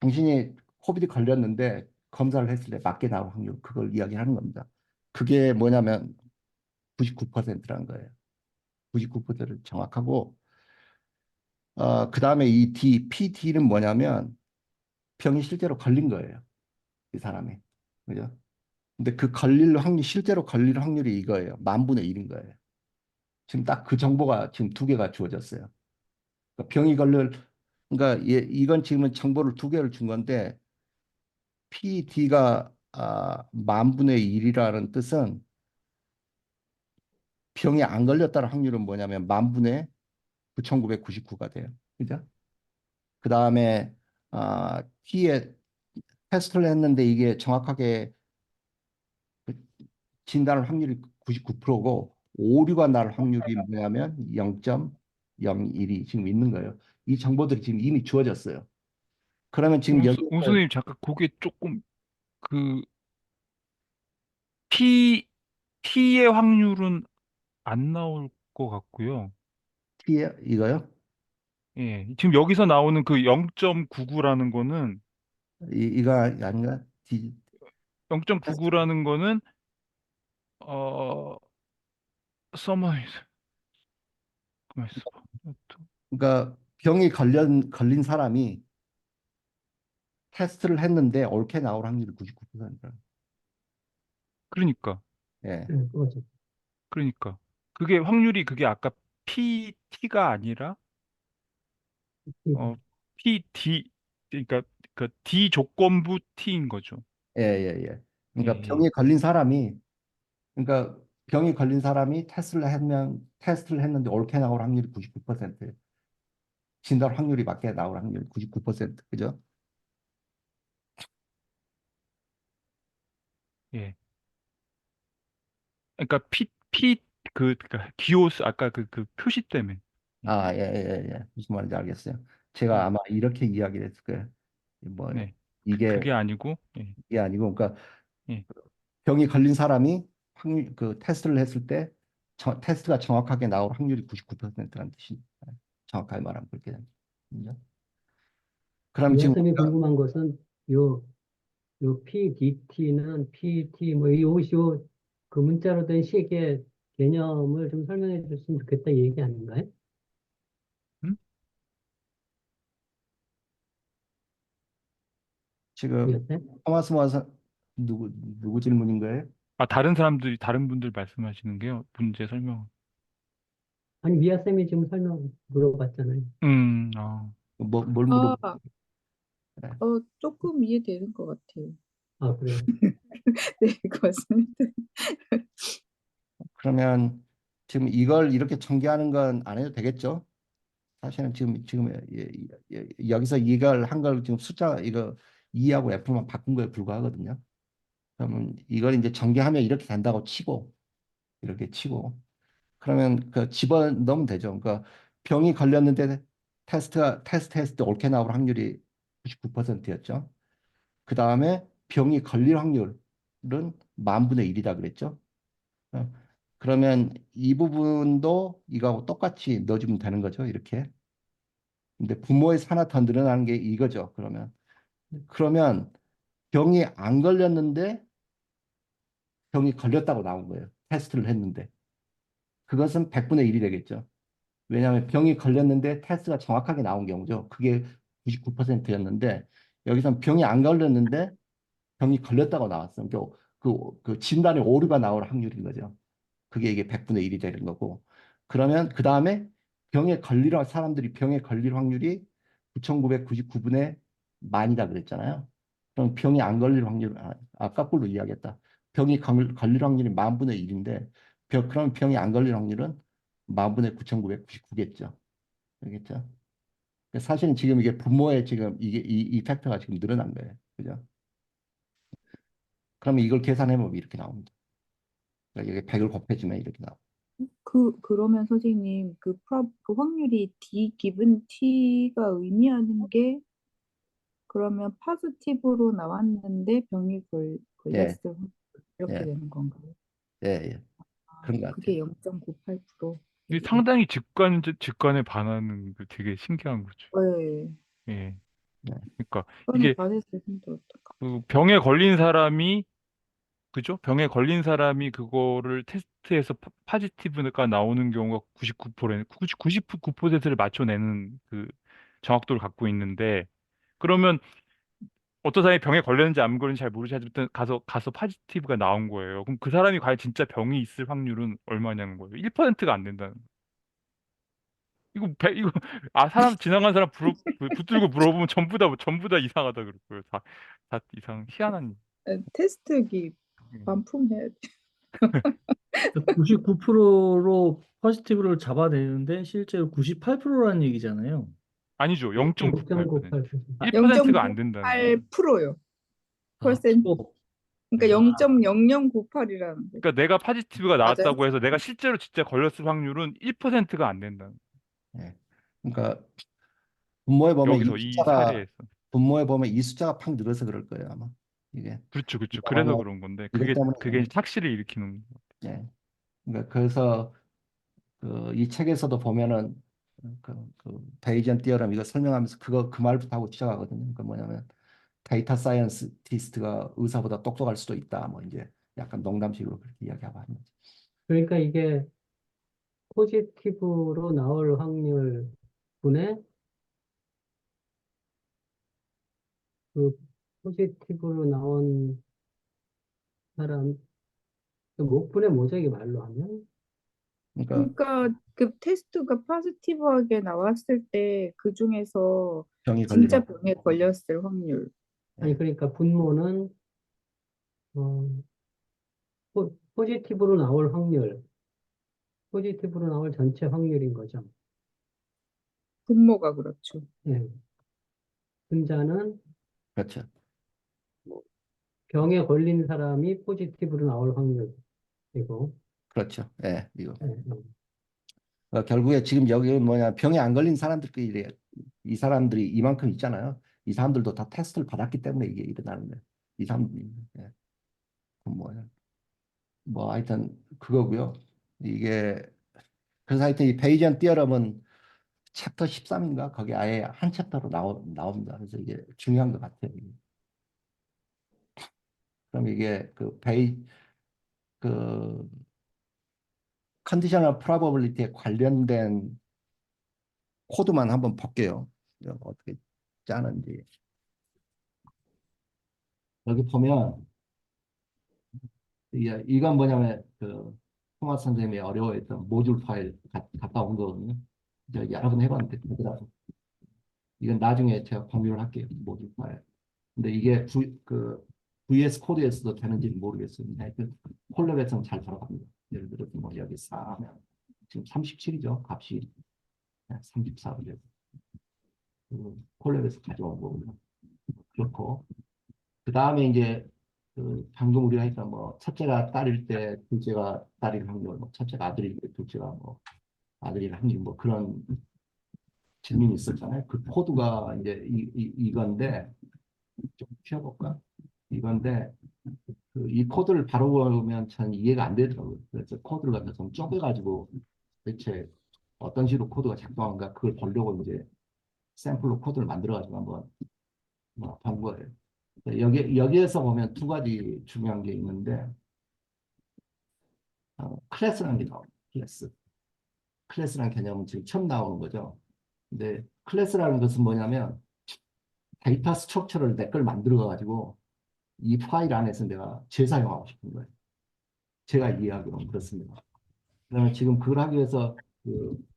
당신이 코비드 걸렸는데 검사를 했을 때 맞게 나올 확률 그걸 이야기하는 겁니다. 그게 뭐냐면 99%라는 거예요. 99%를 정확하고 그다음에 이 PT는 뭐냐면 병이 실제로 걸린 거예요. 이 사람이. 그죠? 근데 그 걸릴 확률 실제로 걸릴 확률이 이거예요. 10,000분의 1인 거예요. 지금 딱 그 정보가 지금 두 개가 주어졌어요. 그러니까 병이 걸릴 그러니까 이건 지금은 정보를 두 개를 준 건데 PD가 10,000분의 1이라는 뜻은 병이 안 걸렸다는 확률은 뭐냐면 10,000분의 9,999가 돼요. 그죠? 그 다음에 T에 테스트를 했는데 이게 정확하게 그 진단할 확률이 99%고 오류가 날 확률이 뭐냐면 0.01이 지금 있는 거예요. 이 정보들이 지금 이미 주어졌어요. 그러면 지금 여기서 옹수님 잠깐 그게 조금 그 T T의 확률은 안 나올 것 같고요. T에 이거요? 예, 지금 여기서 나오는 그 0.99라는 거는 이거 아닌가? 테스트. 0.99라는 거는 서머이즈 가만 있어봐. 그러니까 병이 걸린 사람이 테스트를 했는데 옳게 나올 확률이 99%. 그러니까 예. 그거죠. 그러니까 그게 확률이 그게 아까 PT가 아니라 어 PD 그러니까 그 D 조건부 T인 거죠. 예, 예, 예. 예, 그러니까 예. 병이 걸린 사람이 테스트를 했는데 옳게 나올 확률이 99%. 진단 확률이 맞게 나올 확률이 99%. 그죠? 예. 그러니까 P 그러니까 기호수 아까 그 표시 때문에. 예. 예, 예, 예. 무슨 말인지 알겠어요. 제가 예. 아마 이렇게 이야기를 했을 거예요. 뭐 네. 이게 그게 아니고 예. 이게 아니고 그러니까 예. 병이 걸린 사람이 그 테스트를 했을 때 테스트가 정확하게 나올 확률이 99%라는 뜻이 정확하게 말하면 그렇게 됩니다. 그럼 지금 이하쌤이 궁금한 것은 요, 요 PDT는 PT 그 문자로 된 식의 개념을 좀 설명해 줬으면 좋겠다 이 얘기 아닌가요? 음? 지금 이하쌤? 토마스 와서 누구 질문인 거예요? 다른 분들 말씀하시는 게요. 문제 설명. 아니 미아쌤이 지금 설명 물어봤잖아요. 아, 뭘 물어보는 아, 거예요? 조금 이해되는 것 같아요. 아 그래요. 네, 고맙습니다. 그러면 지금 이걸 이렇게 전개하는 건 안 해도 되겠죠? 사실은 지금 여기서 이걸 한 걸 지금 숫자 이거 2하고 F만 바꾼 거에 불과하거든요. 그러면 이걸 이제 전개하면 이렇게 된다고 치고 이렇게 치고 그러면 그 집어 넣으면 되죠. 그러니까 병이 걸렸는데 테스트했을 때 옳게 나올 확률이 99%였죠. 그 다음에 병이 걸릴 확률은 10,000분의 1이다 그랬죠. 어, 그러면 이 부분도 이거하고 똑같이 넣어주면 되는 거죠. 이렇게. 근데 부모에서 하나 더 늘어나는 게 이거죠. 그러면 병이 안 걸렸는데 병이 걸렸다고 나온 거예요. 테스트를 했는데. 그것은 100분의 1이 되겠죠. 왜냐하면 병이 걸렸는데 테스트가 정확하게 나온 경우죠. 그게 99%였는데 여기선 병이 안 걸렸는데 병이 걸렸다고 나왔어요. 그 진단에 오류가 나올 확률인 거죠. 그게 이게 100분의 1이 되는 거고. 그러면 그 다음에 사람들이 병에 걸릴 확률이 9,999분의 만이다 그랬잖아요. 그럼 병이 안 걸릴 확률, 거꾸로 이야기했다. 걸릴 확률이 10,000분의 1인데, 그럼 병이 안 걸릴 확률은 10,000분의 9,999겠죠. 알겠죠? 사실은 지금 이게 분모에 지금 이 팩터가 지금 늘어난 거예요. 그죠? 그러면 이걸 계산해보면 이렇게 나옵니다. 그러니까 이게 100을 곱해주면 이렇게 나옵니다. 그러면 선생님, 그 확률이 D 기분 T가 의미하는 게 그러면 포지티브로 나왔는데 예, 걸렸을 확률 이렇게 예, 되는 건가요? 예, 예. 그런 것 같아요. 그게 0.98%. 이게 상당히 직관에 반하는 게 되게 신기한 거죠. 네. 예. 그러니까 그거는 이게 받을 수 힘들었다. 그 병에 걸린 사람이 그죠? 병에 걸린 사람이 그거를 테스트해서 파지티브가 나오는 경우가 99%, 99%를 맞춰내는 그 정확도를 갖고 있는데 그러면 어떤 사람이 병에 걸렸는지 안 걸렸는지 잘 모르지 하지만 가서 파지티브가 나온 거예요. 그럼 그 사람이 과연 진짜 병이 있을 확률은 얼마냐는 거예요. 1%가 안 된다는 거예요. 이거 사람 지나간 사람 붙들고 물어보면 전부 다 이상하다 그럴 거예요. 다 이상 희한한. 테스트기 일. 반품해야 돼. 99%로 퍼스티브를 잡아내는데 실제로 98%라는 얘기잖아요. 아니죠. 0.98%. 0.98%. 1%가 안 된다는 거예요. 0.98%요. 아, 퍼센트. 그러니까 네. 0.0098이라는 거. 그러니까 내가 파지티브가 맞아요? 나왔다고 해서 내가 실제로 진짜 걸렸을 확률은 1%가 안 된다는 예. 그러니까 분모에 거예요. 보면 이 여기서 이 숫자가 사례에서. 분모에 보면 이 숫자가 팍 늘어서 그럴 거예요 아마 이게. 그렇죠, 그렇죠. 그래서 왜냐하면 그런 건데 이것 때문에 그게 착시를 일으키는 거예요. 예. 그러니까 그래서 이 책에서도 보면은 베이지언 티어럼 이거 설명하면서 그 말부터 하고 시작하거든요. 그 뭐냐면 데이터 사이언티스트가 의사보다 똑똑할 수도 있다. 뭐 이제 약간 농담식으로 그렇게 이야기하고 하는 거죠. 그러니까 이게 포지티브로 나올 확률 분의 그 포지티브로 나온 사람, 그 목분의 모작이 말로 하면 그러니까 그러니까 그 테스트가 포지티브하게 나왔을 때 그 중에서 병이 걸린 진짜 확 병에 걸렸을 확률. 아니 예. 그러니까 분모는 포지티브로 나올 확률, 포지티브로 나올 전체 확률인 거죠. 분모가 그렇죠. 예. 분자는 그렇죠. 병에 걸린 사람이 포지티브로 나올 확률이고, 그렇죠. 예. 이거. 예, 예. 결국에 지금 여기 뭐냐 병에 안 걸린 사람들끼리 이 사람들이 이만큼 있잖아요. 이 사람들도 다 테스트를 받았기 때문에 이게 일어나는 거예요. 이 사람들이. 예. 그 뭐야. 뭐 하여튼 그거고요. 이게 그래서 하여튼 이 베이지언 띠어럼은 챕터 13인가 거기 아예 한 챕터로 나옵니다. 그래서 이게 중요한 것 같아요. 이게. 그럼 이게 그 컨디셔널 프로버빌리티에 관련된 코드만 한번 볼게요. 이거 어떻게 짜는지. 여기 보면 이건 뭐냐면 토마스 선생님이 어려워했던 모듈 파일 갔다 온 거거든요. 이제 여러 번 해봤는데 되더라고. 이건 나중에 제가 공유를 할게요. 모듈 파일. 근데 이게 VS 코드에서도 되는지는 모르겠습니다. 하여튼 콜랩에서는 잘 돌아갑니다. 예를 들어서 뭐 여기 4 하면 지금 37이죠. 값이 34죠. 콜랩에서 가져온 거고요. 그렇고 그 다음에 이제 방금 우리가 했던 뭐 첫째가 딸일 때 둘째가 딸일 확률, 뭐 첫째가 아들일 때 둘째가 뭐 아들일 확률 뭐 그런 질문이 있었잖아요. 그 코드가 이제 이건데 좀 키워볼까? 이건데 이 코드를 바로 보면 전 이해가 안 되더라고요. 그래서 코드를 갖다 좀 쪼개가지고 대체 어떤 식으로 코드가 작동하는가 그걸 보려고 이제 샘플로 코드를 만들어가지고 한번 본 거예요. 여기에서 보면 두 가지 중요한 게 있는데 클래스라는 게 나옵니다. 클래스라는 개념은 지금 처음 나오는 거죠. 근데 클래스라는 것은 뭐냐면 데이터 스트럭처를 내 걸 만들어 가지고 이 파일 안에서 내가 재사용하고 싶은 거예요. 제가 이해하기로는 그렇습니다. 그러면 지금 그걸 하기 위해서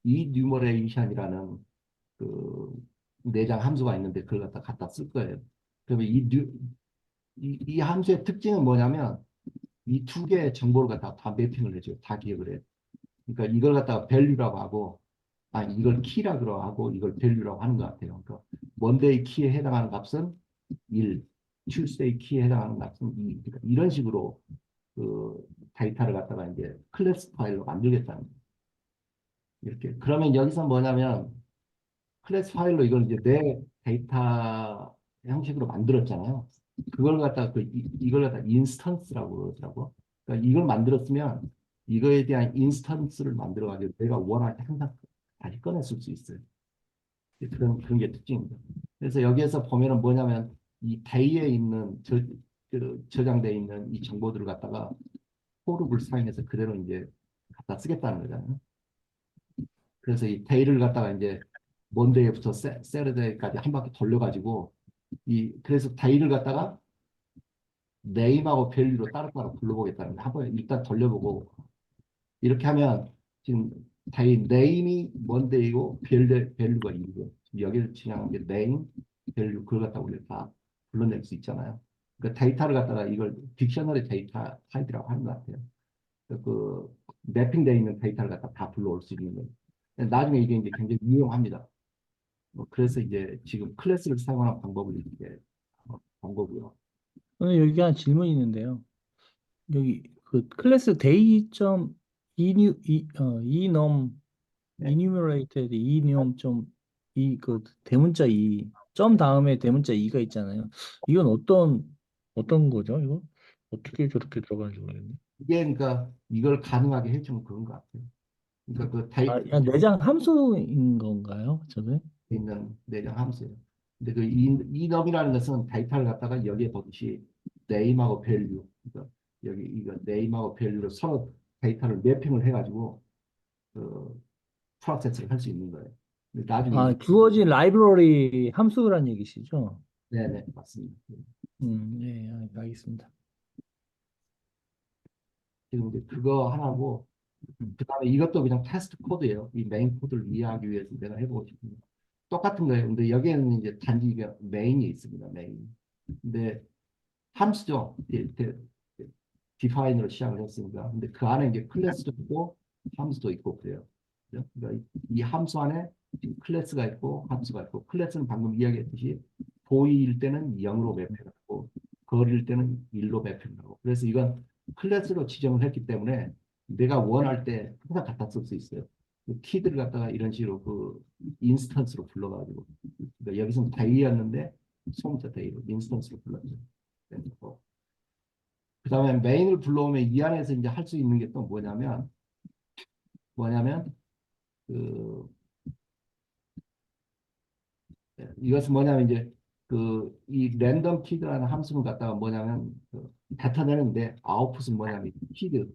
enumeration 그 내장 함수가 있는데 그걸 갖다 쓸 거예요. 그러면 이 함수의 특징은 뭐냐면 이 두 개의 정보를 갖다가 다 매핑을 해줘요. 다 기억을 해요. 그러니까 이걸 갖다가 value라고 하고, 이걸 key라고 하고, 이걸 value라고 하는 것 같아요. 그러니까 monday key에 해당하는 값은 1, tuesday key에 해당하는 값은 2. 그러니까 이런 식으로 데이터를 갖다가 이제 클래스 파일로 만들겠다는 거예요. 이렇게. 그러면 여기서 뭐냐면 클래스 파일로 이걸 이제 내 데이터 형식으로 만들었잖아요. 그걸 갖다가 이걸 갖다 인스턴스라고 그러더라고. 그러니까 이걸 만들었으면 이거에 대한 인스턴스를 만들어가지고 내가 원할 때 항상 다시 꺼내 쓸 수 있어요. 그런 게 특징입니다. 그래서 여기에서 보면은 뭐냐면 이 데이에 있는 저장돼 있는 이 정보들을 갖다가 포룹을 사용해서 그대로 이제 갖다 쓰겠다는 거잖아요. 그래서 이 데이를 갖다가 이제 먼데이부터 세르데이까지 한 바퀴 돌려가지고 그래서 데이를 갖다가 네임하고 밸류로 따로따로 불러보겠다는 거 한번 일단 돌려보고 이렇게 하면 지금 데이 네임이 먼데이고 밸류가 이고 여기를 지향한 게 네임 밸류 그걸 갖다 우리가 다 불러낼 수 있잖아요. 그 데이터를 갖다가 이걸 딕셔너리 데이터 타입이라고 하는 것 같아요. 그 매핑되어 있는 데이터를 갖다 다 불러올 수 있는 거예요. 나중에 이게 이제 굉장히 유용합니다. 그래서 이제 지금 클래스를 사용하는 방법을 이렇게 본 거고요. 오늘 여기 한 질문이 있는데요. 여기 그 클래스 데이.enum 네. enumerated enum 그 대문자 점 다음에 대문자 가 있잖아요. 이건 어떤 거죠? 이거 어떻게 저렇게 들어가는지 모르겠네. 이게 그러니까 이걸 가능하게 해주는 그런 것 같아요. 그러니까 그 아, 데이터 그냥 내장 함수인 건가요? 저게? 있는 내장 함수예요. 근데 그 enum이라는 것은 데이터를 갖다가 여기에 보듯이 name하고 value, 그러니까 여기 이거 name하고 value로 서로 데이터를 매핑을 해가지고 그 프로세스를 할 수 있는 거예요. 근데 나중에 아, 주어진 라이브러리 함수란 얘기시죠? 네네 맞습니다. 예, 알겠습니다. 지금 이제 그거 하나고 그다음에 이것도 그냥 테스트 코드예요. 이 메인 코드를 이해하기 위해서 내가 해보고 싶은 거. 똑같은 거예요. 근데 여기에는 이제 단지 이게 메인이 있습니다. 메인. 근데 함수죠. 이렇게 디파인으로 시작을 했습니다. 근데 그 안에 이제 클래스도 있고 함수도 있고 그래요. 그죠? 그러니까 이 함수 안에 지금 클래스가 있고 함수가 있고 클래스는 방금 이야기했듯이 보이일 때는 0으로 매핑하고 걸일 때는 1로 매핑하고 그래서 이건 클래스로 지정을 했기 때문에 내가 원할 때 항상 갖다 쓸 수 있어요. 그 키들을 갖다가 이런 식으로 그 인스턴스로 불러가지고 그러니까 여기서는 데이였는데 소문자 데이로 인스턴스로 불렀죠. 그 다음에 메인을 불러오면 이 안에서 이제 할 수 있는 게 또 뭐냐면 그 이것은 뭐냐면 이제 그 이 랜덤 키드라는 함수를 갖다가 뭐냐면 뱉어내는데 아웃풋은 뭐냐면 키드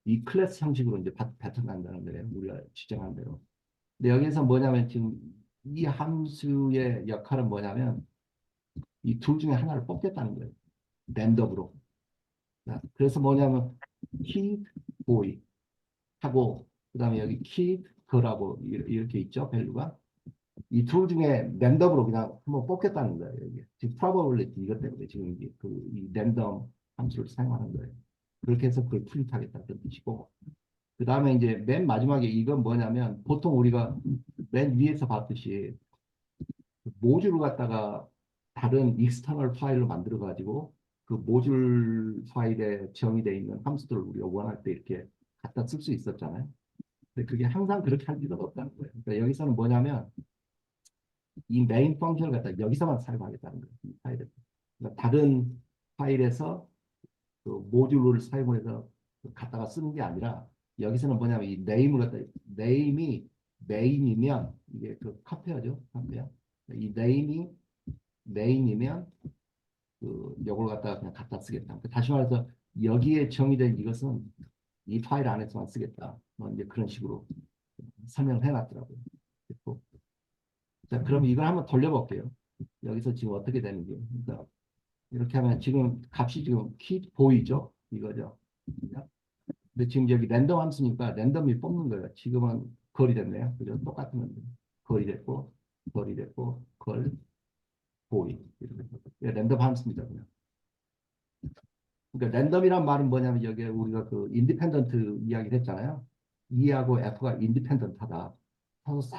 이 클래스 형식으로 이제 뱉어낸다는 거예요. 우리가 지정한 대로. 근데 여기서 뭐냐면 지금 이 함수의 역할은 뭐냐면 이 둘 중에 하나를 뽑겠다는 거예요. 랜덤으로. 그래서 뭐냐면 키 보이 하고 그다음에 여기 키 거라고 이렇게 있죠. 밸류가. 이 둘 중에 랜덤으로 그냥 한번 뽑겠다는 거예요. 여기. 지금 probability 이것 때문에 지금 이 랜덤 함수를 사용하는 거예요. 그렇게 해서 그걸 프린트하겠다 그런 뜻이고 그 다음에 이제 맨 마지막에 이건 뭐냐면 보통 우리가 맨 위에서 봤듯이 모듈을 갖다가 다른 익스터널 파일로 만들어 가지고 그 모듈 파일에 정의되어 있는 함수들을 우리가 원할 때 이렇게 갖다 쓸 수 있었잖아요. 근데 그게 항상 그렇게 할 필요가 없다는 거예요. 그러니까 여기서는 뭐냐면 이 메인 펑션을 갖다 여기서만 사용하겠다는 거예요. 이 파일에. 그러니까 다른 파일에서 그 모듈을 사용해서 갖다가 쓰는 게 아니라 여기서는 뭐냐면 이 네임을 갖다 네임이 메인이면 이게 그 카페어죠. 카페어. 이 네임이 메인이면 그 요걸 갖다가 그냥 갖다 쓰겠다. 그러니까 다시 말해서 여기에 정의된 이것은 이 파일 안에서만 쓰겠다. 뭐 이제 그런 식으로 설명을 해놨더라고요. 그리고 자, 그럼 이걸 한번 돌려볼게요. 여기서 지금 어떻게 되는지. 그러니까 이렇게 하면 지금 값이 지금 키 보이죠? 이거죠. 근데 지금 여기 랜덤 함수니까 랜덤이 뽑는 거예요. 지금은 걸이 됐네요. 그죠? 똑같은 건데. 걸이 됐고, 걸이 됐고, 걸, 보이. 이렇게. 랜덤 함수입니다. 그냥. 그러니까 랜덤이란 말은 뭐냐면 여기에 우리가 그 인디펜던트 이야기를 했잖아요. E하고 F가 인디펜던트하다.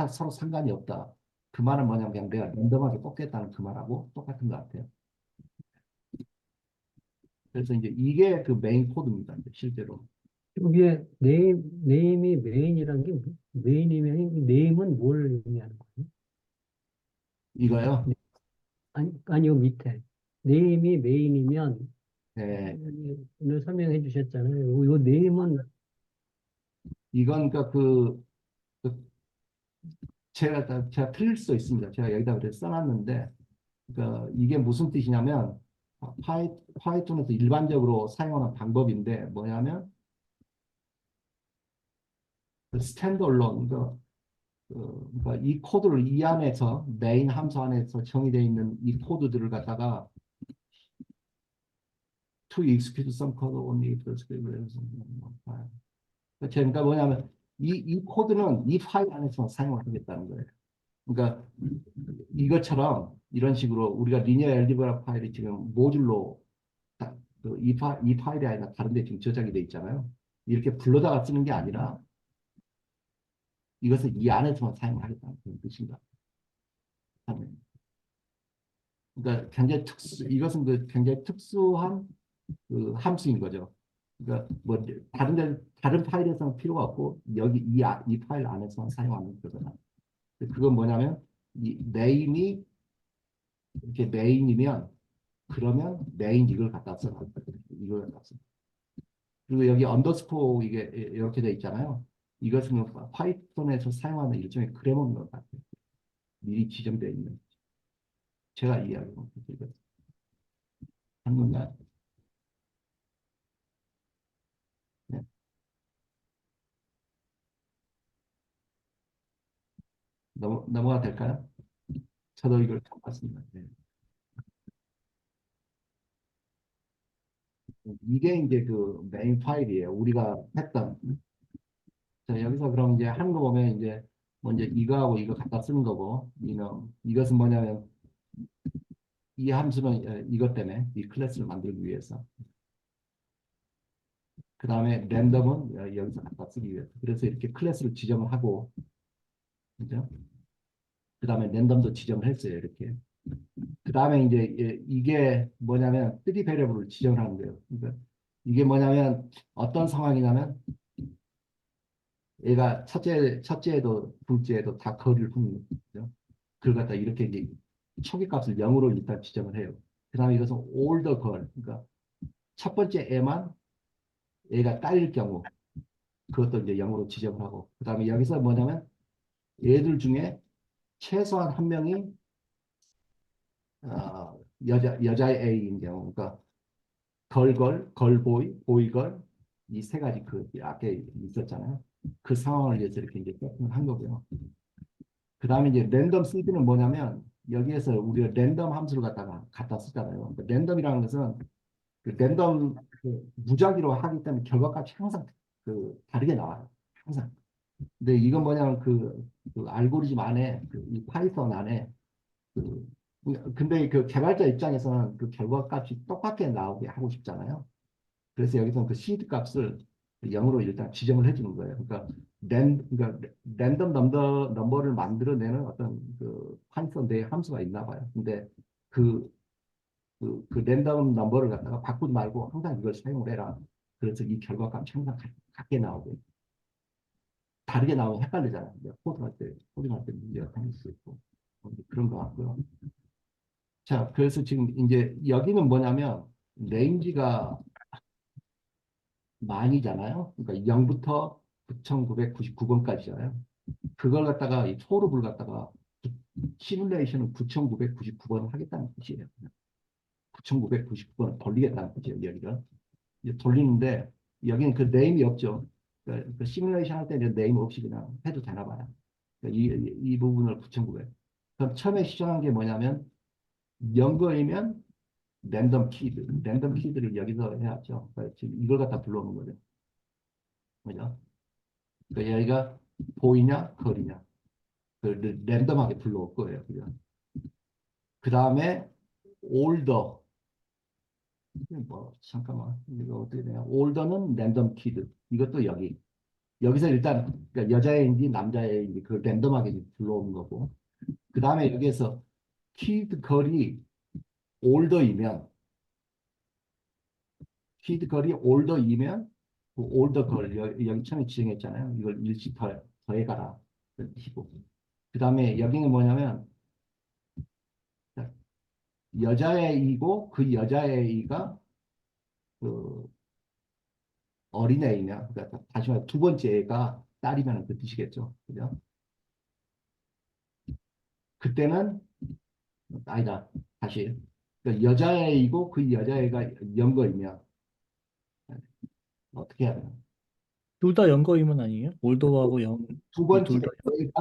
서로 상관이 없다. 그 말은 뭐냐면 그냥 내가 랜덤하게 뽑겠다는 그 말하고 똑같은 것 같아요. 그래서 이제 이게 그 메인 코드입니다. 이제 실제로. 여기에 네임이 메인이란 게 메인이면 네임은 뭘 의미하는 거예요? 이거요. 아니요 밑에 네임이 메인이면 네. 오늘 설명해 주셨잖아요. 요 네임은 이건 그러니까 제가 틀릴 수도 있습니다. 제가 여기다 그래서 써놨는데 그러니까 이게 무슨 뜻이냐면 파이썬에서 일반적으로 사용하는 방법인데 뭐냐면 그 스탠드얼론 그러니까 이 코드를 이 안에서 메인 함수 안에서 정의되어 있는 이 코드들을 갖다가 to execute some code only if the script is 그러니까 뭐냐면 이 코드는 이 파일 안에서만 사용을 하겠다는 거예요. 그러니까 이것처럼 이런 식으로 우리가 리니어 엘지브라 파일이 지금 모듈로 이 파일이 아니라 다른 데 지금 저장이 돼 있잖아요. 이렇게 불러다가 쓰는 게 아니라 이것을 이 안에서만 사용하겠다는 그런 뜻입니다. 그러니까 굉장히 이것은 굉장히 특수한 그 함수인 거죠. 그러니까 뭐 다른 파일에서는 필요가 없고 여기 이 파일 안에서만 사용하는 거잖아. 그건 뭐냐면 이 네임이 이렇게 메인이면 그러면 메인 이걸 갖다 써. 이걸 갖다 써. 그리고 여기 언더스코어 이게 이렇게 돼 있잖아요. 이것은 파이썬에서 사용하는 일종의 그래머인 것 같아요. 미리 지정되어 있는. 제가 이해하기로 이거 한문가. 네. 넘어가 될까요? 저도 이걸 처음 봤습니다. 네. 이게 이제 그 메인 파일이에요. 우리가 했던. 자, 여기서 그럼 이제 하는 거 보면 이제 먼저 이거하고 이거 갖다 쓰는 거고, 이것은 뭐냐면 이 함수는 이것 때문에 이 클래스를 만들기 위해서. 그 다음에 랜덤은 여기서 갖다 쓰기 위해서. 그래서 이렇게 클래스를 지정을 하고, 그죠? 그 다음에 랜덤도 지정을 했어요. 이렇게. 그 다음에 이제 이게 뭐냐면 3 베리어블을 지정을 하는 거예요. 그러니까 이게 뭐냐면 어떤 상황이냐면 얘가 첫째에도 둘째에도 다 거리를 풉니다. 그죠? 그걸 갖다 이렇게 이제 초기 값을 0으로 일단 지정을 해요. 그 다음에 이것은 older 걸, 그러니까 첫 번째 애만 얘가 딸일 경우 그것도 이제 0으로 지정을 하고 그 다음에 여기서 뭐냐면 얘들 중에 최소한 한 명이 여자의 A인 경우 그러니까 걸보이, 보이걸 이 세 가지 그 아까 있었잖아요. 그 상황을 위해서 이렇게 이제 세팅을 한 거고요. 그 다음에 이제 랜덤 CD는 뭐냐면 여기에서 우리가 랜덤 함수를 갖다 쓰잖아요. 그 랜덤이라는 것은 그 랜덤 무작위로 하기 때문에 결과값이 항상 다르게 나와요. 항상. 근데 이건 뭐냐면 그 알고리즘 안에 이 파이썬 안에 그 근데 그 개발자 입장에서는 그 결과값이 똑같게 나오게 하고 싶잖아요. 그래서 여기서는 그 시드 값을 0으로 일단 지정을 해주는 거예요. 그러니까 랜덤 넘버를 만들어내는 어떤 그 파이썬 내 함수가 있나 봐요. 근데 그, 그 랜덤 넘버를 갖다가 바꾸지 말고 항상 이걸 사용을 해라. 그래서 이 결과값이 항상 같게 나오고 다르게 나오면 헷갈리잖아요. 코딩할 때 문제가 생길 수 있고 그런 것 같고요. 자, 그래서 지금 이제 여기는 뭐냐면 레인지가 만이잖아요. 그러니까 0부터 9,999번까지잖아요. 그걸 갖다가 이 포르블 갖다가 시뮬레이션은 9,999번을 하겠다는 뜻이에요. 9,999번을 돌리겠다는 뜻이에요. 여기를 이제 돌리는데 여기는 그 네임이 없죠. 그 시뮬레이션 할 때는 네임 없이 그냥 해도 되나 봐요. 그러니까 이 부분을 9,900. 그럼 처음에 시작한 게 뭐냐면 연거이면 랜덤 키드를 여기서 해야죠. 그러니까 지금 이걸 갖다 불러오는 거죠. 그죠? 그러니까 여기가 보이냐, 걸이냐. 랜덤하게 불러올 거예요. 그죠? 그 다음에 올더. 뭐, 잠깐만. 이거 어떻게 되냐. 올더는 랜덤 키드. 이것도 여기서 일단, 그러니까 여자애인지 남자애인지 그 랜덤하게 불러오는 거고. 그 다음에 여기에서 키드 걸이 올더이면, 키드 걸이 올더이면, 그 올더 걸, 여기 처음에 지정했잖아요. 이걸 일씩 더해가라. 그 다음에 여기는 뭐냐면, 여자애이고 그 여자애가 그 어린애이면 그러니까 다시 말해 두 번째 애가 딸이면 그 뜻이겠죠. 그죠? 그때는 아니다. 다시. 그 여자애이고 그 여자애가 영거이면 어떻게 해야 되나? 둘 다 영거이면 아니에요? 올더하고 두 번째 둘다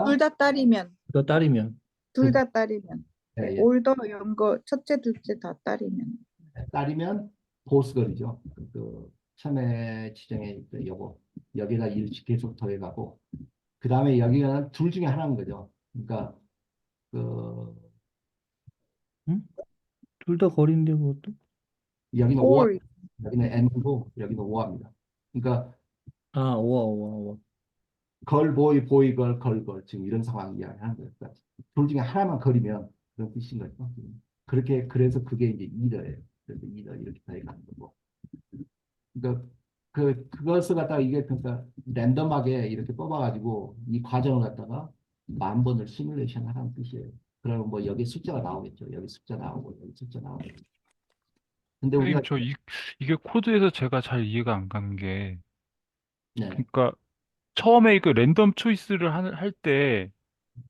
둘 다 딸이면, 딸이면. 둘 다 딸이면. 네, 예, 올더, 연거, 첫째, 둘째 다 딸이면. 딸이면 보스걸이죠. 처음에 지정해 있던 요거 여기다 일 계속 더해가고 그 다음에 여기가 둘 중에 하나인 거죠. 그러니까 그 응? 둘 다 거리인데 그것도? 여기는 5화, or, 여기는 N이고 여기는 5화입니다. 그러니까 아, 오와. 걸 보이 보이 걸 지금 이런 상황 이야기하는 거예요. 그러니까 둘 중에 하나만 걸이면 그런 뜻인 거죠. 그렇게 그래서 그게 이제 이더예요. 그래서 이더 이렇게 더해가는 거고. 그러니까 그것을 갖다가 이게 그러니까 랜덤하게 이렇게 뽑아가지고 이 과정을 갖다가 10,000번을 시뮬레이션 하라는 뜻이에요. 그러면 뭐 여기 숫자가 나오겠죠. 여기 숫자 나오고 여기 숫자 나오고. 근데 우리가 선생님, 이게 코드에서 제가 잘 이해가 안 가는 게, 네, 그러니까 처음에 그 랜덤 초이스를 할 때,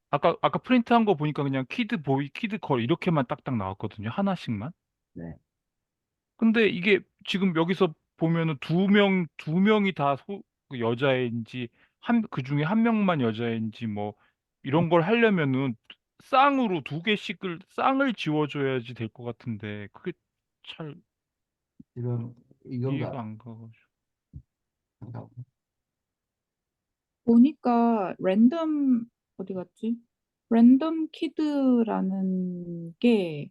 아까 프린트한 거 보니까 그냥 키드 보이, 키드 걸 이렇게만 딱딱 나왔거든요. 하나씩만. 네. 근데 이게 지금 여기서 보면은 두 명이 다 그 여자애인지, 그 중에 한 명만 여자애인지 뭐, 이런 걸 하려면은 쌍으로 두 개씩을, 쌍을 지워줘야지 될 것 같은데, 그게 잘 지금 이해가 이건가? 안 가가지고. 잠깐. 보니까 랜덤, 어디 갔지? 랜덤 키드라는 게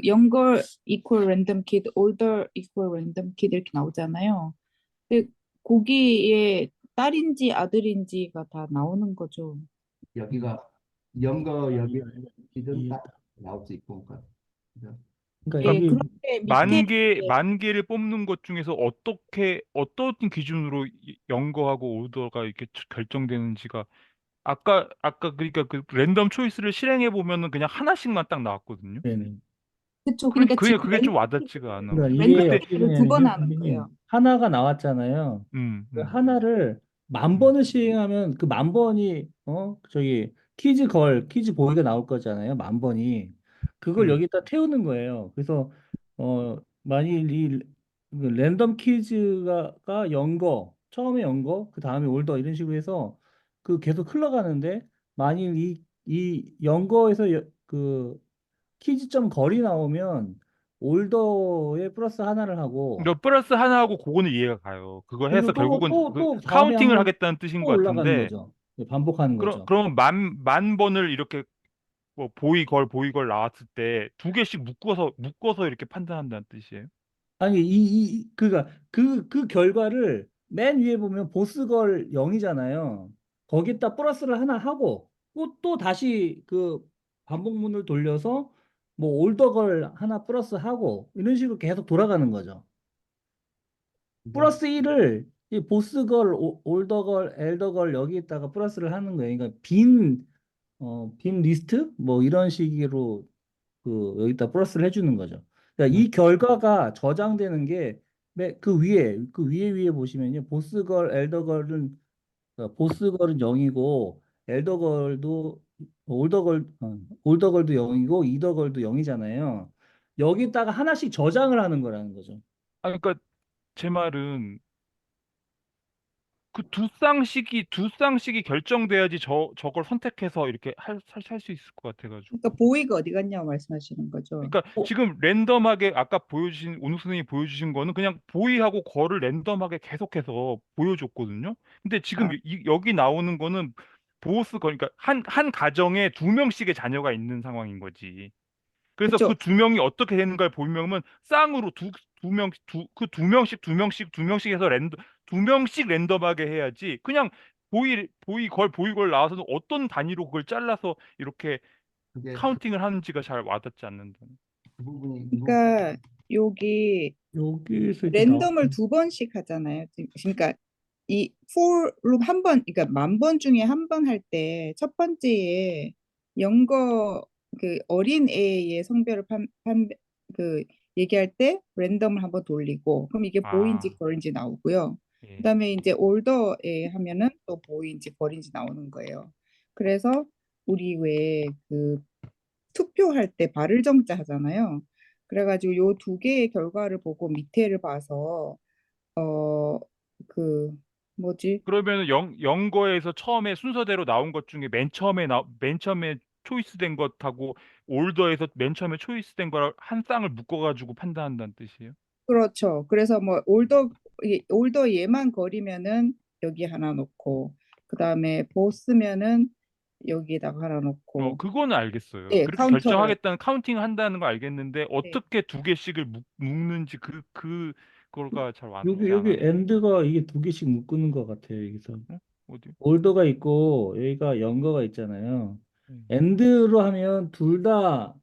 younger equal random kid, older equal random kid 이렇게 나오잖아요. 근데 거기에 딸인지 아들인지가 다 나오는 거죠. 여기가 영거 여기 기준 딱 이해했다. 나올 수 있고 그러니까 그죠? 그러니까 예, 이게 그런데 밑에 이제 만 개를 뽑는 것 중에서 어떤 기준으로 영거하고 오더가 이렇게 결정되는지가 그러니까 그 랜덤 초이스를 실행해 보면은 그냥 하나씩만 딱 나왔거든요. 네네. 그쵸. 그러니까 지금 그게 좀 와닿지가 않아. 그러니까 이게 랜덤 근데, 어떻게 키드를 두 번 되냐면요, 하는 거예요. 선생님. 하나가 나왔잖아요. 음, 그 음, 하나를 만 음, 번을 시행하면 그 만 번이 저기 퀴즈 보이가 나올 거잖아요. 만 번이 그걸 음. 여기다 태우는 거예요. 그래서 만일 그 랜덤 퀴즈가 연거 처음에 연거 그 다음에 올더 이런 식으로 해서 그 계속 흘러가는데 만일 이 연거에서 그 퀴즈점 거리 나오면 올더에 플러스 하나를 하고 그러니까 플러스 하나하고 그거는 이해가 가요. 그거 그리고 해서 결국은 그 또 다음에 카운팅을 한번 하겠다는 뜻인 또 것 올라가는 같은데, 거죠. 네, 반복하는 거죠. 그럼 만 번을 이렇게 뭐 보이걸 나왔을 때 두 개씩 묶어서 이렇게 판단한다는 뜻이에요. 아니 그니까 그 결과를 맨 위에 보면 보스걸 0이잖아요. 거기다 플러스를 하나 하고 또 다시 그 반복문을 돌려서 뭐 올더걸 하나 플러스 하고 이런 식으로 계속 돌아가는 거죠. 이제 플러스 1을 이 보스걸, 올더걸, 엘더걸 여기에다가 플러스를 하는 거예요. 그러니까 빈 리스트? 뭐 이런 식으로 여기다 플러스를 해주는 거죠. 그러니까 이 결과가 저장되는 게 그 위에 보시면요. 보스걸은 0이고 올더걸도 0이고 이더걸도 0이잖아요. 여기다가 하나씩 저장을 하는 거라는 거죠. 그러니까 제 말은 그 두 쌍씩이 결정돼야지 저걸 선택해서 이렇게 살 수 있을 것 그러니까 같아가지고. 보이가 어디 갔냐고 말씀하시는 거죠. 그러니까 지금 랜덤하게 아까 보여주신 오늘 선생님이 보여주신 거는 그냥 보이하고 거를 랜덤하게 계속해서 보여줬거든요. 근데 지금 아, 여기 나오는 거는 보스 거 그러니까 한 가정에 두 명씩의 자녀가 있는 상황인 거지. 그래서 그 그쵸. 두 명이 어떻게 되는 걸 보면은 쌍으로 두 명씩 해서 두 명씩 랜덤하게 해야지. 그냥 보이걸 나와서는 어떤 단위로 그걸 잘라서 이렇게 그게 카운팅을 하는지가 잘 와닿지 않는다. 그 부분이 이 부분 그러니까 여기 여기서 이렇게 나와. 랜덤을 두 번씩 하잖아요. 그러니까 이 for 룹 한 번, 그러니까 10,000번 중에 한 번 할 때 첫 번째에 영거 그 어린 애의 성별을 그 얘기할 때 랜덤을 한번 돌리고 그럼 이게 보인지 아, 걸인지 나오고요. 예. 그다음에 이제 올더 애 하면은 또 보인지 걸인지 나오는 거예요. 그래서 우리 왜그 투표할 때 발을 정자 하잖아요. 그래가지고 요 두 개의 결과를 보고 밑에를 봐서 어 그 뭐지? 그러면 영거에서 처음에 순서대로 나온 것 중에 맨 처음에 초이스된 것하고 올더에서 맨 처음에 초이스된 거랑 한 쌍을 묶어가지고 판단한다는 뜻이에요? 그렇죠. 그래서 뭐 올더 얘만 거리면은 여기 하나 놓고 그다음에 보스면은 여기에다가 하나 놓고 그거는 알겠어요. 예, 그렇게 카운터를 결정하겠다는 카운팅 한다는 거 알겠는데 네. 어떻게 두 개씩을 묶는지 그거가 잘 여기 와닿지 여기 않아요. 엔드가 이게 두 개씩 묶는 것 같아요. 여기서 어? 어디? 올더가 있고 여기가 연거가 있잖아요. 음. 엔드로 하면 둘 다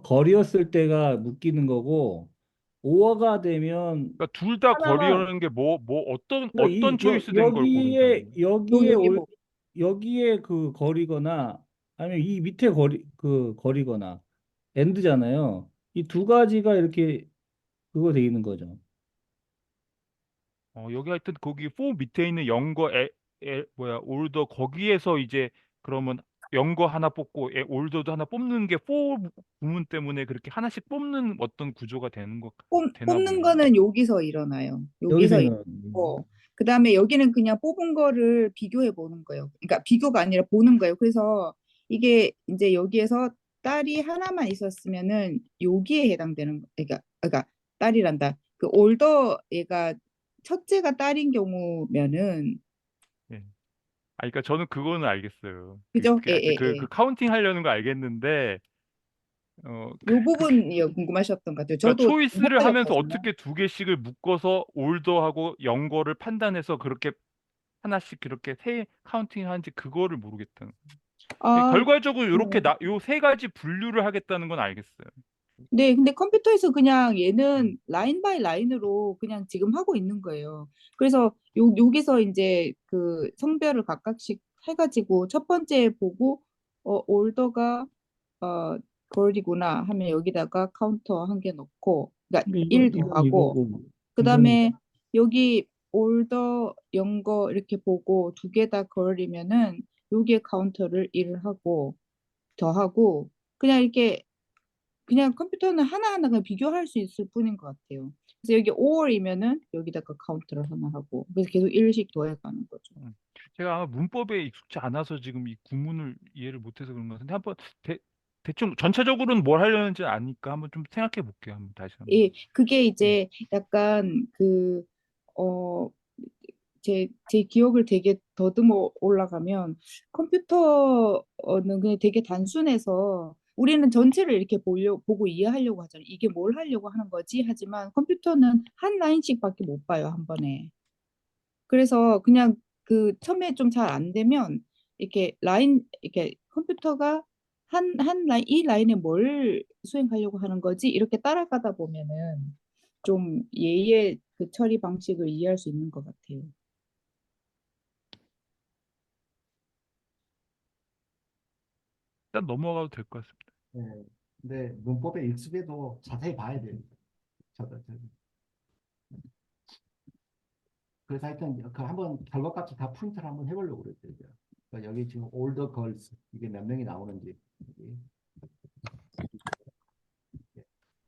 거리였을 때가 묶이는 거고 오어가 되면 그러니까 둘 다 하나만 거리라는 게 그러니까 어떤 초이스 된 걸 고른다는 거예요? 여기에 여기 뭐 여기에 그 거리거나 아니면 이 밑에 거리거나 엔드잖아요. 이 두 가지가 이렇게 그거 돼 있는 거죠. 여기 하여튼 거기 4 밑에 있는 올더 거기에서 이제 그러면 영거 하나 뽑고 올더도 하나 뽑는 게 4 부문 때문에 그렇게 하나씩 뽑는 어떤 구조가 되나 뽑는 보네요. 거는 여기서 일어나요. 여기서 여기서 있는 일어나고 그다음에 여기는 그냥 뽑은 거를 비교해 보는 거예요. 그러니까 비교가 아니라 보는 거예요. 그래서 이게 이제 여기에서 딸이 하나만 있었으면은 여기에 해당되는 그러니까 딸이란다. 그 올더 얘가 첫째가 딸인 경우면은 예. 그러니까 저는 그거는 알겠어요. 그죠? 예, 하여튼 예, 예. 그 카운팅 하려는 거 알겠는데 요 그렇게 부분이 궁금하셨던 것 같아요. 그러니까 저도 초이스를 하면서 헷갈렸거든요. 어떻게 두 개씩을 묶어서 올더하고 영거를 판단해서 그렇게 하나씩 그렇게 세 카운팅 하는지 그거를 모르겠다는. 아, 결과적으로 이렇게 어. 요 세 가지 분류를 하겠다는 건 알겠어요. 네, 근데 컴퓨터에서 그냥 음. 얘는 라인 바이 라인으로 그냥 지금 하고 있는 거예요. 그래서 여기서 이제 그 성별을 각각씩 해가지고 첫 번째 보고 올더가 어 걸이구나 하면 여기다가 카운터 한 개 넣고 그러니까 근데 1 이건 더하고 이거고 이건 그다음에 여기 올더 영거 이렇게 보고 두 개 다 걸이면은 여기에 카운터를 1 하고 더하고 그냥 이렇게 그냥 컴퓨터는 하나하나 그냥 비교할 수 있을 뿐인 것 같아요. 그래서 여기 or이면은 여기다가 카운트를 하나 하고 그래서 계속 일씩 더해가는 거죠. 음. 제가 아마 문법에 익숙치 않아서 지금 이 구문을 이해를 못해서 그런 것 같은데 한번 대충 전체적으로는 뭘 하려는지 아니까 한번 좀 생각해 볼게요. 한번 다시 한번. 예, 그게 예. 이제 약간 어, 제 기억을 되게 더듬어 올라가면 컴퓨터는 그냥 되게 단순해서 우리는 전체를 이렇게 보고 이해하려고 하잖아요. 이게 뭘 하려고 하는 거지? 하지만 컴퓨터는 한 라인씩밖에 못 봐요, 한 번에. 그래서 그냥 그 처음에 좀 잘 안 되면 이렇게 이렇게 컴퓨터가 한 라인, 이 라인에 뭘 수행하려고 하는 거지? 이렇게 따라가다 보면은 좀 얘의 그 처리 방식을 이해할 수 있는 것 같아요. 일단 넘어가도 될 것 같습니다. 네. 근데 문법에 익숙해도 자세히 봐야 돼요. 저도. 그래서 하여튼 그 한번 결과값을 다 프린트를 한번 해보려고 그랬어요. 그러니까 여기 지금 older girls 이게 몇 명이 나오는지 여기.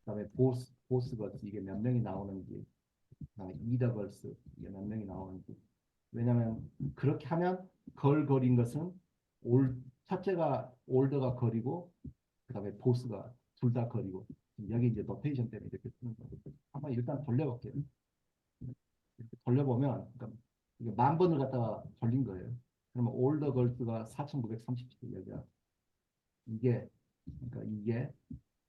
그다음에 보스 걸스 이게 몇 명이 나오는지 그다음에 이더 걸스 이게 몇 명이 나오는지 왜냐하면 그렇게 하면 걸 거린 것은 첫째가 올더가 거리고 그다음에 보스가 둘 다 거리고 여기 이제 노테이션 때문에 이렇게 쓰는 거고 한번 일단 돌려볼게요. 이렇게 돌려보면 그러니까 이게 만 번을 갖다가 돌린 거예요. 그러면 올더 걸스가 4,937 여기가 이게 그러니까 이게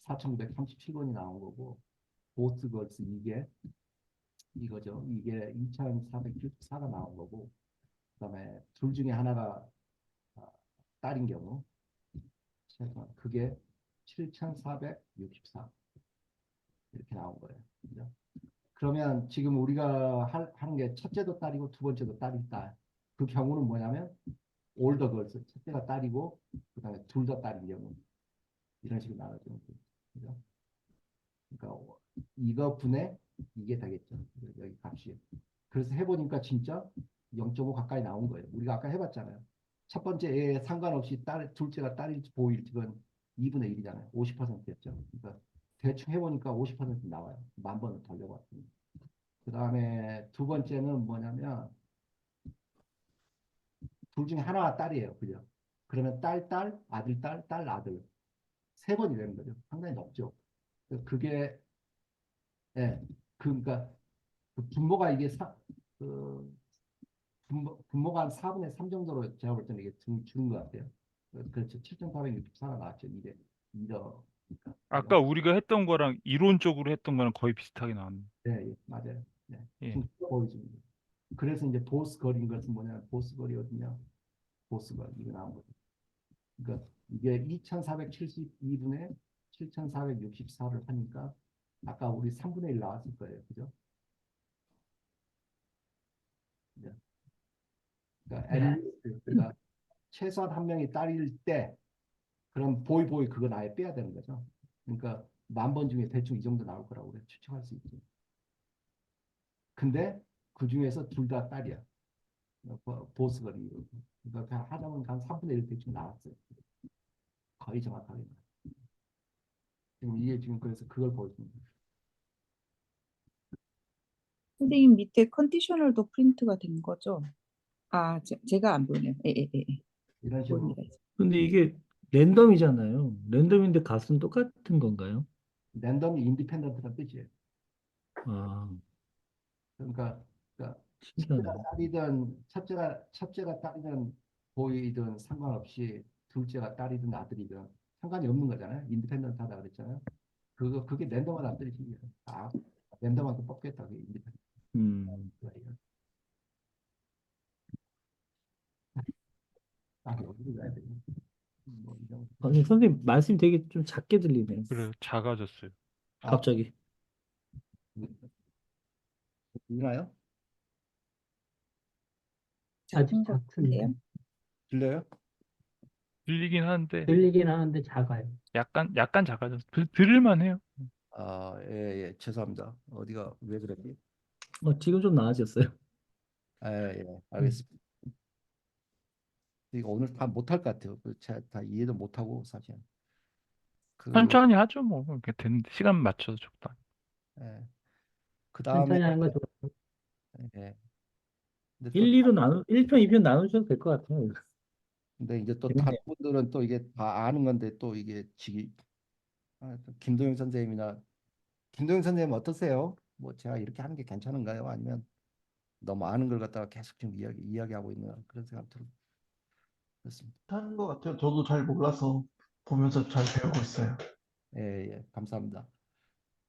4,937번이 나온 거고 보스 걸스 이게 이거죠. 이게 2,494가 나온 거고 그다음에 둘 중에 하나가 아, 딸인 경우 그게 7,464 이렇게 나온 거예요. 그죠? 그러면 지금 우리가 하는 게 첫째도 딸이고 두 번째도 딸이 딸. 그 경우는 뭐냐면 올더 걸스 첫째가 딸이고 그다음에 둘 다 딸인 경우 이런 식으로 나눠지는 거죠. 그죠? 그러니까 이거 분의 이게 되겠죠. 여기 값이. 그래서 해보니까 진짜 0.5 가까이 나온 거예요. 우리가 아까 해봤잖아요. 첫 번째 애 상관없이 둘째가 딸일지 보일지건 2분의 1이잖아요. 50%였죠. 그러니까 대충 해보니까 50% 나와요. 10,000번을 돌려봤더니. 그 다음에 두 번째는 뭐냐면 둘 중에 하나가 딸이에요. 그죠? 그러면 딸, 딸, 아들, 딸, 딸, 아들. 세 번이 되는 거죠. 상당히 높죠. 그게, 예, 그러니까 그 분모가 이게 그 분모가 한 4분의 3 정도로 제가 볼 때는 이게 주는 것 같아요. 그렇죠. 7,464가 나왔죠. 2대 2더. 아까 우리가 했던 거랑 이론적으로 했던 거랑 거의 비슷하게 나왔네. 네, 예, 맞아요. 네. 예. 좀 보여줍니다. 그래서 이제 보스 거리인 것은 뭐냐? 보스 거리 어디냐? 보스 거리 이거 나온 거죠. 그러니까 이게 2,472분의 7,464를 하니까 아까 우리 3분의 1 나왔을 거예요. 그죠? 네. 그러니까 네. 그러니까 최소한 한 명이 딸일 때 그럼 보이 그건 아예 빼야 되는 거죠. 그러니까 10,000번 중에 대충 이 정도 나올 거라고 우리가 추측할 수 있죠. 근데 그 중에서 둘 다 딸이야. 보스거리. 그러니까 하자면 한 3분의 1 대충 나왔어요. 거의 정확하게. 지금 이게 지금 그래서 그걸 보여줍니다. 선생님 밑에 컨디셔널도 프린트가 된 거죠? 아, 제가 안 보네요. 예, 예, 예. 예. 이런 식으로 보입니다. 근데 이게 랜덤이잖아요. 랜덤인데 값은 똑같은 건가요? 랜덤이 인디펜던트란 뜻이에요. 아, 그러니까, 그러니까 신기하네. 첫째가 딸이든 보이든 상관없이 둘째가 딸이든 아들이든 상관이 없는 거잖아요. 인디펜던트하다 그랬잖아요. 그게 랜덤하다는 뜻이에요. 아, 랜덤하게 뽑겠다. 그게 인디펜던트. 음. 아, 여기를 가야 되네. 뭐, 이 정도. 아니, 선생님 말씀이 되게 좀 작게 들리네요. 그래 작아졌어요. 아, 갑자기. 들리나요? 아주 작은 것 같은데요? 작은데. 들려요? 들리긴 하는데 들리긴 하는데 작아요. 약간 작아졌어. 들을만 해요. 아, 예, 예, 죄송합니다. 어디가 왜 그랬지? 지금 좀 나아졌어요. 예, 예, 음. 알겠습니다. 이거 오늘 다 못할 것 같아요. 제가 다 이해도 못하고 사실. 그, 천천히 하죠 뭐. 이렇게 되는데 시간 맞춰서 적당히. 예, 그 다음에, 천천히 하는 거 좋고. 예, 근데 또 1, 2로 1편, 2편 나누셔도 될 것 같아요. 근데 이제 또 다른 재밌네요. 분들은 또 이게 다 아는 건데 또 이게 또 김도영 선생님이나 김도영 선생님 어떠세요? 뭐 제가 이렇게 하는 게 괜찮은가요? 아니면 너무 아는 걸 갖다가 계속 지금 이야기하고 있는 그런 생각 들었습니다. 하는 것 같아요. 저도 잘 몰라서 보면서 잘 배우고 있어요. 예, 예, 감사합니다.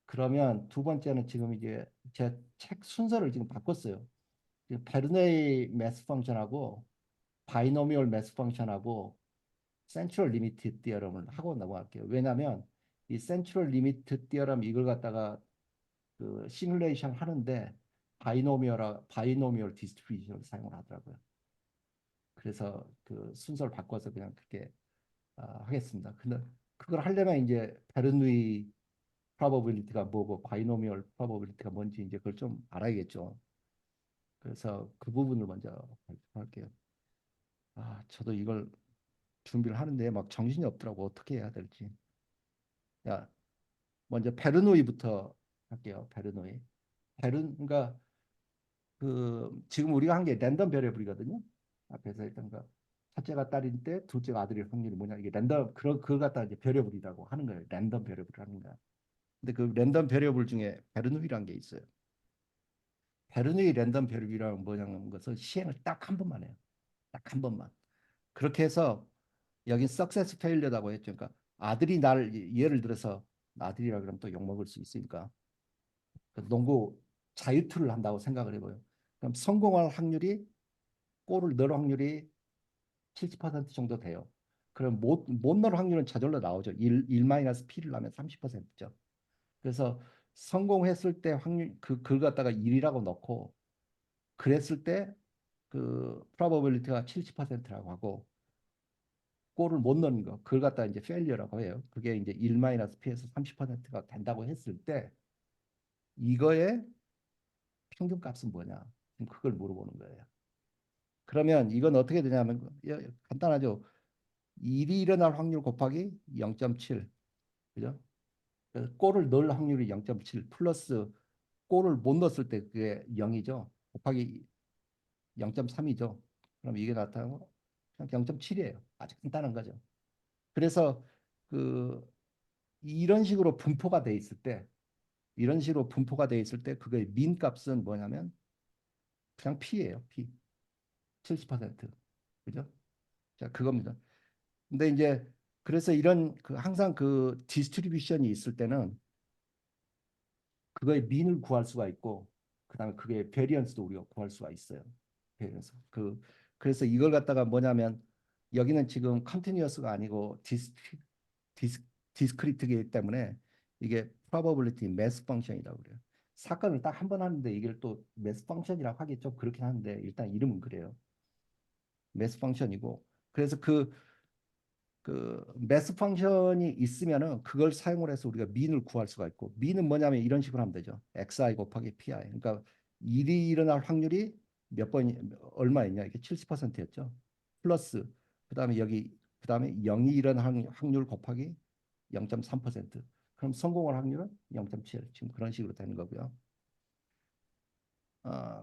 그러면 두 번째는 지금 이제 제 책 순서를 지금 바꿨어요. 베르네이 매스 펑션하고 바이노미얼 매스 펑션하고 센트럴 리미트 디어럼을 하고 넘어갈게요. 왜냐하면 이 센트럴 리미트 디어럼 이걸 갖다가 그 시뮬레이션 하는데 바이노미얼 디스트리뷰션을 사용을 하더라고요. 그래서 그 순서를 바꿔서 그냥 그렇게 하겠습니다. 근데 그걸 하려면 이제 베르누이 프로버빌리티가 뭐고 바이노미얼 프로버빌리티가 뭔지 이제 그걸 좀 알아야겠죠. 그래서 그 부분을 먼저 발표할게요. 저도 이걸 준비를 하는데 막 정신이 없더라고. 어떻게 해야 될지. 야, 먼저 베르노이부터 할게요. 베르노이. 그러니까 그 지금 우리가 한 게 랜덤 베리어블이거든요. 앞에서 일단 그 첫째가 딸일 때 둘째가 아들일 확률이 뭐냐 이게 랜덤 그걸 갖다 이제 베리어블이라고 하는 거예요. 랜덤 베리어블이라는 거야. 근데 그 랜덤 베리어블 중에 베르누이라는 게 있어요. 베르누이 랜덤 베리어블이라는 뭐냐는 것을 시행을 딱 한 번만 해요. 딱 한 번만. 그렇게 해서 여기 석세스 페일러라고 했죠. 그러니까 아들이 나를 예를 들어서 아들이라 그러면 또 욕먹을 수 있으니까 그 농구 자유투를 한다고 생각을 해봐요. 그럼 성공할 확률이 골을 넣을 확률이 70% 정도 돼요. 그럼 못 넣을 확률은 저절로 나오죠. 1-P를 하면 30%죠. 그래서 성공했을 때 확률 그걸 갖다가 1이라고 넣고 그랬을 때 그 probability가 70%라고 하고 골을 못 넣는 거 그걸 갖다 이제 failure라고 해요. 그게 이제 1-P에서 30%가 된다고 했을 때 이거의 평균값은 뭐냐? 지금 그걸 물어보는 거예요. 그러면 이건 어떻게 되냐면 간단하죠. 일이 일어날 확률 곱하기 0.7. 그죠? 그래서 골을 넣을 확률이 0.7 플러스 골을 못 넣었을 때 그게 0이죠. 곱하기 0.3이죠. 그럼 이게 나타나고 그냥 0.7이에요. 아주 간단한 거죠. 그래서 그 이런 식으로 분포가 돼 있을 때 이런 식으로 분포가 돼 있을 때 그거의 민 값은 뭐냐면 그냥 P예요. P. 70%. 그죠? 자, 그겁니다. 근데 이제 그래서 이런 그 항상 그 디스트리뷰션이 있을 때는 그거의 민을 구할 수가 있고 그다음에 그게 베리언스도 우리가 구할 수가 있어요. 베리언스. 그래서 이걸 갖다가 뭐냐면 여기는 지금 컨티뉴어스가 아니고 디스, 디스크리트이기 때문에 이게 probability mass function이라고 그래요. 사건을 딱 한 번 하는데 이걸 또 mass function이라고 하기 좀 그렇긴 한데 일단 이름은 그래요. mass function이고 그래서 그 매스 펑션이 있으면은 그걸 사용을 해서 우리가 민을 구할 수가 있고 민은 뭐냐면 이런 식으로 하면 되죠. xi 곱하기 pi. 그러니까 일이 일어날 확률이 몇 번이 얼마였냐? 이게 70%였죠. 플러스 그다음에 여기 그다음에 0이 일어날 확률 곱하기 0.3%. 그럼 성공할 확률은 0.7. 지금 그런 식으로 되는 거고요.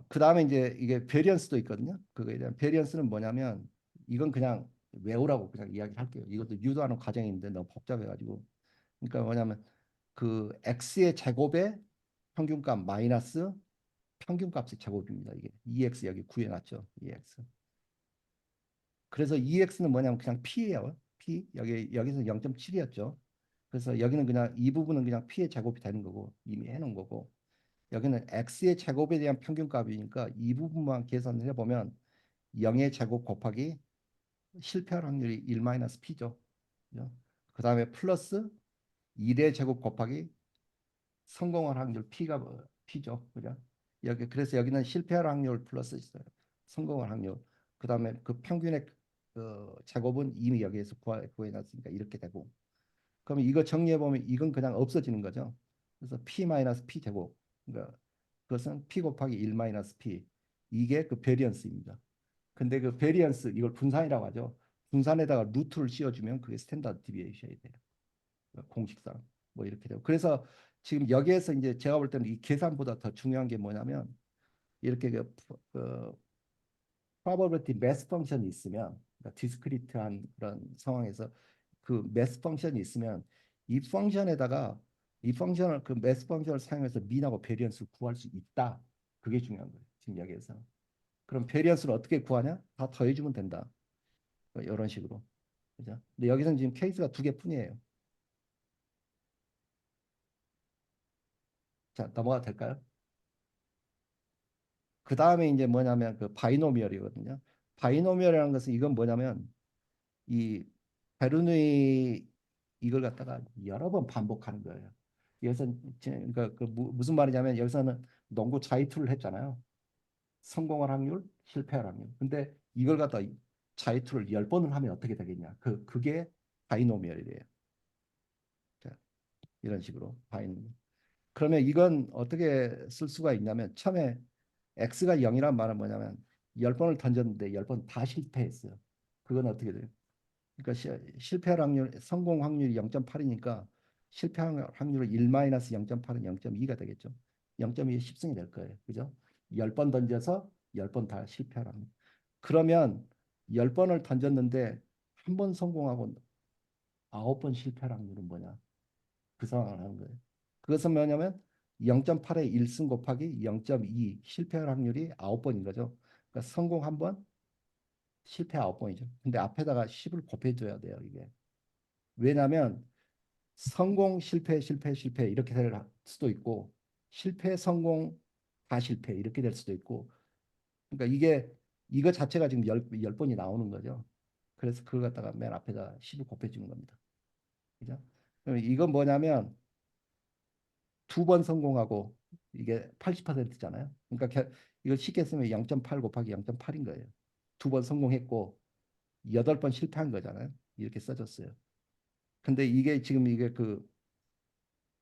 그다음에 이제 이게 베리언스도 있거든요. 그거에 대한 베리언스는 뭐냐면 이건 그냥 외우라고 그냥 이야기를 할게요. 이것도 유도하는 과정인데 너무 복잡해가지고. 그러니까 뭐냐면 그 x의 제곱의 평균값 마이너스 평균값의 제곱입니다. 이게 2x 여기 구해놨죠. 2x. 그래서 2x는 뭐냐면 그냥 p예요. p 여기서 0.7이었죠. 그래서 여기는 그냥 이 부분은 그냥 p의 제곱이 되는 거고 이미 해놓은 거고. 여기는 x의 제곱에 대한 평균값이니까 이 부분만 계산을 해보면 0의 제곱 곱하기 실패할 확률이 1-p죠. 그 다음에 플러스 1의 제곱 곱하기 성공할 확률 p가 p죠. 그죠? 그래서 여기는 실패할 확률 플러스 있어요. 성공할 확률. 그 다음에 그 평균의 제곱은 이미 여기에서 구해놨으니까 이렇게 되고. 그러면 이거 정리해 보면 이건 그냥 없어지는 거죠. 그래서 p 제곱. 그러니까 그것은 p 곱하기 1-p. 이게 그 베리언스입니다. 근데 그 베리언스 이걸 분산이라고 하죠. 분산에다가 루트를 씌워주면 그게 스탠다드 디비에이션이 돼요. 공식상 뭐 이렇게 되고. 그래서 지금 여기에서 이제 제가 볼 때는 이 계산보다 더 중요한 게 뭐냐면 이렇게 그 probability mass 펑션이 있으면 그러니까 디스크리트한 그런 상황에서 그 mass 펑션이 있으면 이 펑션에다가 이 펑션을 그 mass 펑션을 사용해서 민하고 베리언스를 구할 수 있다. 그게 중요한 거예요. 지금 여기에서. 그럼 베리언스를 어떻게 구하냐? 다 더해주면 된다. 뭐 이런 식으로. 그죠? 근데 여기서는 지금 케이스가 두 개뿐이에요. 자, 넘어가도 될까요? 그 다음에 이제 뭐냐면 그 바이노미얼이거든요. 바이노미얼이라는 것은 이건 뭐냐면 이 베르누이 이걸 갖다가 여러 번 반복하는 거예요. 여기서 그러니까 무슨 말이냐면 여기서는 농구 자유투를 했잖아요. 성공할 확률, 실패할 확률. 근데 이걸 갖다 자유투를 10번을 하면 어떻게 되겠냐? 그게 바이노미얼이래요. 자, 이런 식으로 바이노미얼. 그러면 이건 어떻게 쓸 수가 있냐면 처음에 x가 0이란 말은 뭐냐면 10번을 던졌는데 10번 다 실패했어요. 그건 어떻게 돼요? 그러니까 실패할 확률, 성공 확률이 0.8이니까 실패할 확률은 1-0.8은 0.2가 되겠죠. 0.2의 10승이 될 거예요. 그죠? 10번 던져서 10번 다 실패할 확률. 그러면 10번을 던졌는데 한 번 성공하고 9번 실패할 확률은 뭐냐? 그 상황을 하는 거예요. 그것은 뭐냐면 0.8의 1승 곱하기 0.2 실패할 확률이 9번인 거죠. 그러니까 성공 한 번, 실패 9번이죠. 근데 앞에다가 10을 곱해줘야 돼요, 이게. 왜냐하면 성공, 실패, 실패, 실패 이렇게 될 수도 있고 실패, 성공, 다 실패 이렇게 될 수도 있고 그러니까 이거 자체가 지금 열 번이 나오는 거죠. 그래서 그걸 갖다가 맨 앞에다 10을 곱해주는 겁니다. 그죠? 그럼 이건 뭐냐면 2번 성공하고 이게 80%잖아요. 그러니까 이걸 쉽게 쓰면 0.8 곱하기 0.8인 거예요. 2번 성공했고 8번 실패한 거잖아요. 이렇게 써졌어요. 근데 이게 지금 이게 그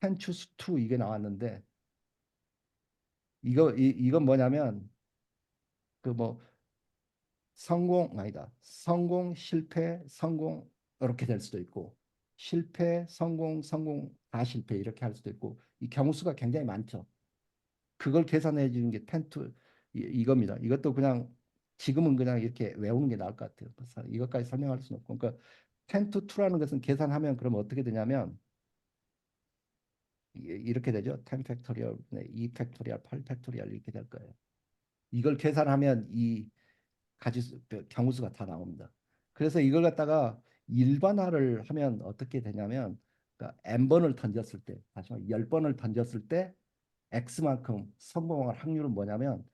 펜추스 2 이게 나왔는데 이건 뭐냐면 그 뭐 성공 아니다. 성공, 실패, 성공, 이렇게 될 수도 있고 실패, 성공, 성공, 다 실패 이렇게 할 수도 있고 이 경우 수가 굉장히 많죠. 그걸 계산해 주는 게 텐트 이겁니다. 이것도 그냥 지금은 그냥 이렇게 외우는 게 나을 것 같아요. 그래서 이것까지 설명할 수는 없고 그러니까 텐트 2라는 것은 계산하면 그럼 어떻게 되냐면 이렇게 되죠. 10 팩토리얼, 2 팩토리얼, 8 팩토리얼 이렇게 될 거예요. 이걸 계산하면 이 가지수, 경우수가 다 나옵니다. 그래서 이걸 갖다가 일반화를 하면 어떻게 되냐면 그러니까 n번을 던졌을 때, 다시 말해 10번을 던졌을 때 x만큼 성공할 확률은 뭐냐면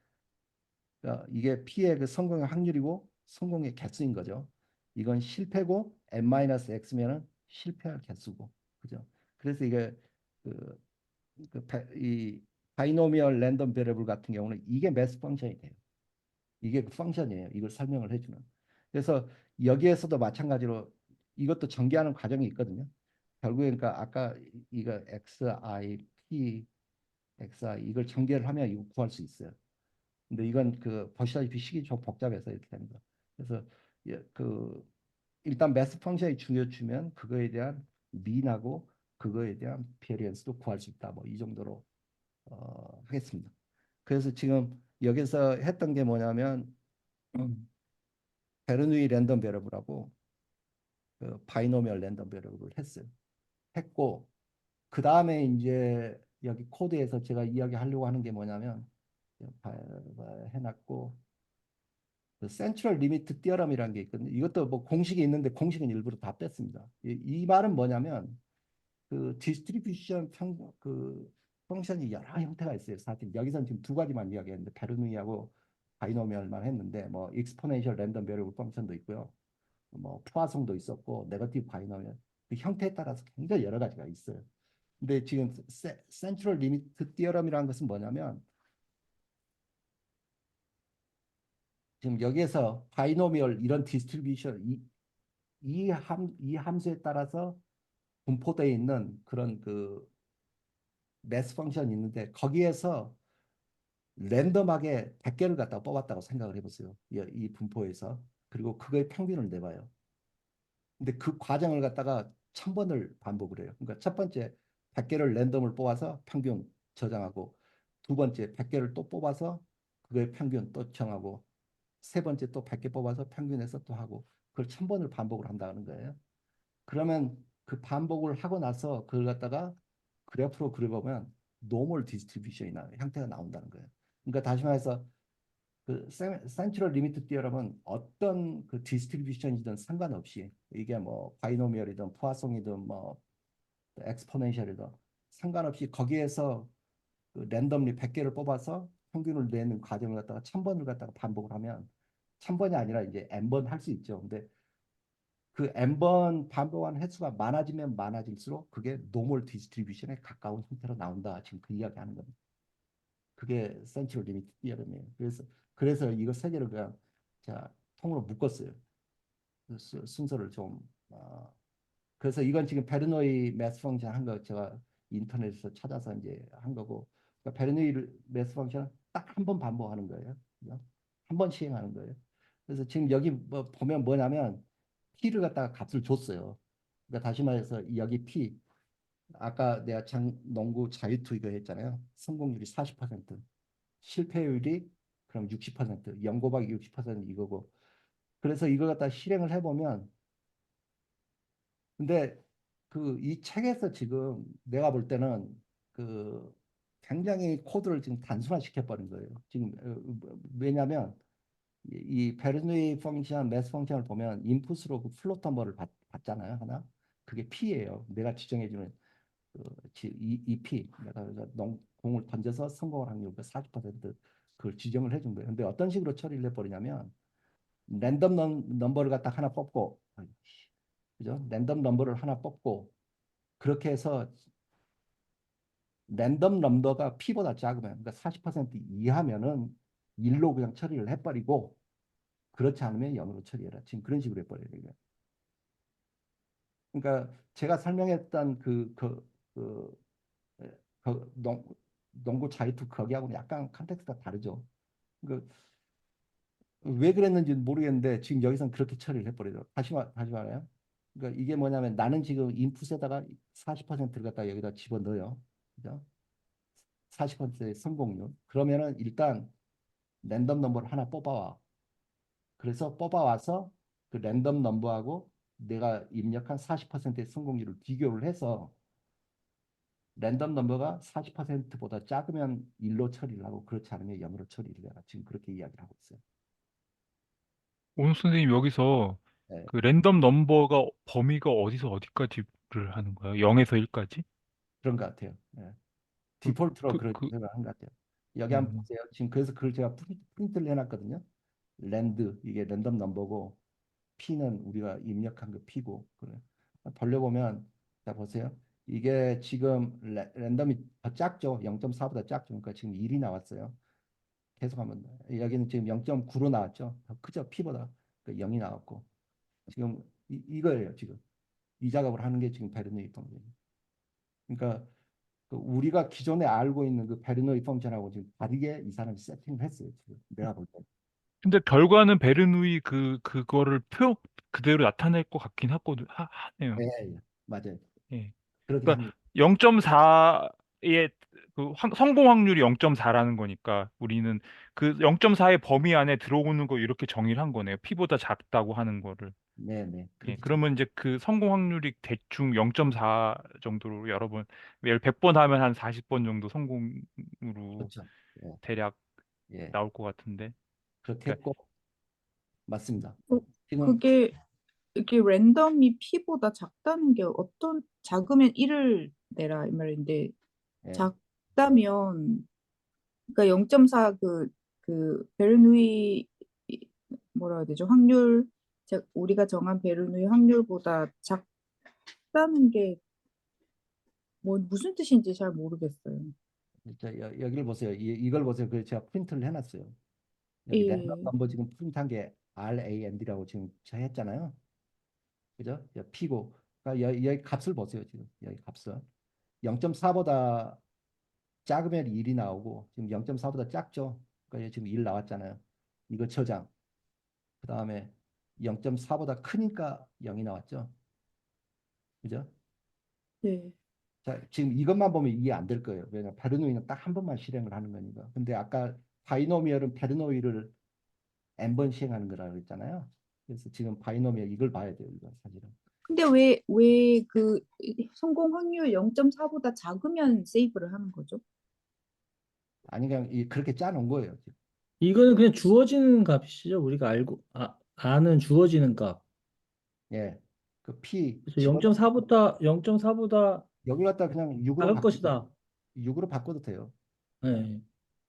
그러니까 이게 P의 그 성공의 확률이고 성공의 개수인 거죠. 이건 실패고 n-x면은 실패할 개수고. 그죠? 그래서 이게 그, 이 바이노미얼 랜덤 베리어블 같은 경우는 이게 매스 펑션이 돼요. 이게 그 펑션이에요. 이걸 설명을 해주는. 그래서 여기에서도 마찬가지로 이것도 전개하는 과정이 있거든요. 결국에 그러니까 아까 이거 xi, p, xi 이걸 전개를 하면 이거 구할 수 있어요. 근데 이건 그 보시다시피 식이 좀 복잡해서 이렇게 됩니다. 그래서 그 일단 매스 펑션이 주면 그거에 대한 민하고 그거에 대한 베리언스도 구할 수 있다. 뭐 이 정도로 하겠습니다. 그래서 지금 여기서 했던 게 뭐냐면 베르누이 랜덤 베러블하고 그 바이노미얼 랜덤 베러블을 했어요. 했고 그 다음에 이제 여기 코드에서 제가 이야기하려고 하는 게 뭐냐면 해놨고 그 센트럴 리미트 티어럼이라는 게 있거든요. 이것도 뭐 공식이 있는데 공식은 일부러 다 뺐습니다. 이 말은 뭐냐면 그 디스트리뷰션 그 펑션이 여러 형태가 있어요. 사실 여기서는 지금 두 가지만 이야기했는데 베르누이하고 바이노미얼만 했는데 뭐 익스포넨셜 랜덤 베리어블 펑션도 있고요. 뭐 포화성도 있었고 네거티브 바이너면 그 형태에 따라서 굉장히 여러 가지가 있어요. 근데 지금 센트럴 리미트 티어럼이라는 것은 뭐냐면 지금 여기에서 바이노미얼 이런 디스트리뷰션 이 함수에 따라서 분포되어 있는 그런 그 매스 펑션이 있는데 거기에서 랜덤하게 100개를 갖다가 뽑았다고 생각을 해보세요. 이 분포에서. 그리고 그거의 평균을 내봐요. 근데 그 과정을 갖다가 1000번을 반복을 해요. 그러니까 첫 번째 100개를 랜덤을 뽑아서 평균 저장하고 두 번째 100개를 또 뽑아서 그거의 평균 또 정하고 세 번째 또 100개 뽑아서 평균해서 또 하고 그걸 1000번을 반복을 한다는 거예요. 그러면 그 반복을 하고 나서 그걸 갖다가 그래프로 그려보면 노멀 디스트리뷰션이 형태가 나온다는 거예요. 그러니까 다시 말해서 그 센트럴 리미트 티어럼은 어떤 그 디스트리뷰션이든 상관없이 이게 뭐 바이노미얼이든 포화성이든 뭐 엑스포넨셜이든 상관없이 거기에서 그 랜덤리 100개를 뽑아서 평균을 내는 과정을 갖다가 1000번을 갖다가 반복을 하면 1000번이 아니라 이제 n번 할 수 있죠. 근데 그 n번 반복하는 횟수가 많아지면 많아질수록 그게 노멀 디스트리뷰션에 가까운 형태로 나온다. 지금 그 이야기 하는 겁니다. 그게 센트럴 리미트 티어럼이에요. 그래서 이거 세 개를 그냥 자 통으로 묶었어요. 그 순서를 좀 그래서 이건 지금 베르노이 매스 펑션 한 거 제가 인터넷에서 찾아서 이제 한 거고 그러니까 베르노이 매스 펑션 딱 한 번 반복하는 거예요. 한 번 시행하는 거예요. 그래서 지금 여기 뭐 보면 뭐냐면 P를 갖다가 값을 줬어요. 그러니까 다시 말해서 여기 P 아까 내가 농구 자유투 이거 했잖아요. 성공률이 40%, 실패율이 그럼 60%, 0 곱하기 60% 이거고. 그래서 이걸 갖다 실행을 해보면, 근데 그 이 책에서 지금 내가 볼 때는 그 굉장히 코드를 지금 단순화시켜 버린 거예요. 지금 왜냐하면 이 베르누이 펑션, 매스 펑션을 보면 인풋으로 그 플롯 넘버를 받잖아요, 하나. 그게 P예요. 내가 지정해주는 이 P. 내가 그래서 공을 던져서 성공할 확률 그 40% 그걸 지정을 해준 거예요. 근데 어떤 식으로 처리를 해버리냐면 랜덤 넘버를 갖다 하나 뽑고, 그죠? 랜덤 넘버를 하나 뽑고 그렇게 해서 랜덤 넘버가 P보다 작으면, 그러니까 40% 이하면은 1로 그냥 처리를 해버리고 그렇지 않으면 0으로 처리해라. 지금 그런 식으로 해버려요. 그러니까 제가 설명했던 그, 농구 자유투 거기하고는 약간 컨텍스트가 다르죠. 그, 왜 그랬는지 모르겠는데 지금 여기서는 그렇게 처리를 해버려요. 다시 말해요. 그러니까 이게 뭐냐면 나는 지금 인풋에다가 40%를 갖다 여기다 집어넣어요. 그죠? 40%의 성공률. 그러면은 일단 랜덤 넘버를 하나 뽑아와. 그래서 뽑아와서 그 랜덤 넘버하고 내가 입력한 40%의 성공률을 비교를 해서 랜덤 넘버가 40%보다 작으면 1로 처리를 하고 그렇지 않으면 0으로 처리를 해라. 지금 그렇게 이야기를 하고 있어요. 오늘 선생님 여기서 네, 그 랜덤 넘버가 범위가 어디서 어디까지를 하는 거예요? 0에서 1까지? 그런 것 같아요. 네. 그, 디폴트로 그런 그, 생각을 한것 같아요. 여기 한번 음. 보세요. 지금 그래서 그걸 제가 프린트를 해놨거든요. 랜드 이게 랜덤 넘버고 P는 우리가 입력한 그 P고 그래. 돌려보면 자 보세요. 이게 지금 랜덤이 더 작죠. 0.4보다 작죠. 그러니까 지금 1이 나왔어요. 계속 하면 여기는 지금 0.9로 나왔죠. 더 크죠. P보다. 그 0이 나왔고 지금 이거예요. 지금 이 작업을 하는 게 지금 베르누이 펑션. 그러니까 그 우리가 기존에 알고 있는 그 베르누이 펑션하고 지금 다르게 이 사람이 세팅을 했어요. 지금 내가 볼 때. 근데 결과는 베르누이 그거를 그대로 나타낼 것 같긴 하네요. 예, 예. 맞아요. 예. 그렇긴 그러니까 합니다. 0.4의 성공 확률이 0.4라는 거니까 우리는 그 0.4의 범위 안에 들어오는 거 이렇게 정의를 한 거네요. P보다 작다고 하는 거를. 네, 네. 예, 그렇게 좀 그러면 이제 그 성공 확률이 대충 0.4 정도로 여러 번, 예를 100번 하면 한 40번 정도 성공으로 그렇죠. 예, 대략 예. 나올 것 같은데. 그렇게 그러니까 했고 맞습니다. 어, 지금 그게 이게 랜덤이 P보다 작다는 게 어떤 작으면 1을 내라 이 말인데 예, 작다면 그러니까 0.4 그 베르누이 뭐라 해야 되죠? 확률 우리가 정한 베르누이 확률보다 작다는 게 뭐 무슨 뜻인지 잘 모르겠어요. 여기를 보세요. 이걸 보세요. 그 제가 프린트를 해놨어요. 여기 랜덤 예, 넘버 지금 프린트한 게 RAND라고 지금 제가 했잖아요. 그죠? P고. 그러니까 여기 값을 보세요. 지금 여기 값을 0.4보다 작으면 1이 나오고 지금 0.4보다 작죠. 그러니까 지금 1 나왔잖아요. 이거 저장. 그 다음에 0.4보다 크니까 0이 나왔죠. 그죠? 네, 자, 지금 이것만 보면 이해 안 될 거예요. 왜냐면 베르노이는 딱 한 번만 실행을 하는 거니까. 근데 아까 바이노미얼은 베르노이를 n번 시행하는 거라고 했잖아요. 그래서 지금 바이노미얼 이걸 봐야 돼요. 이거 사실은. 근데 왜 그 성공 확률 0.4보다 작으면 세이브를 하는 거죠? 아니 그냥 그렇게 짜놓은 거예요. 지금. 이거는 그냥 주어지는 값이죠. 우리가 아는 주어지는 값. 예. 그 P 그래서 집어넣고 0.4보다 여기 갖다 그냥 6으로 작을 것이다. 6으로 바꿔도 돼요. 예. 네.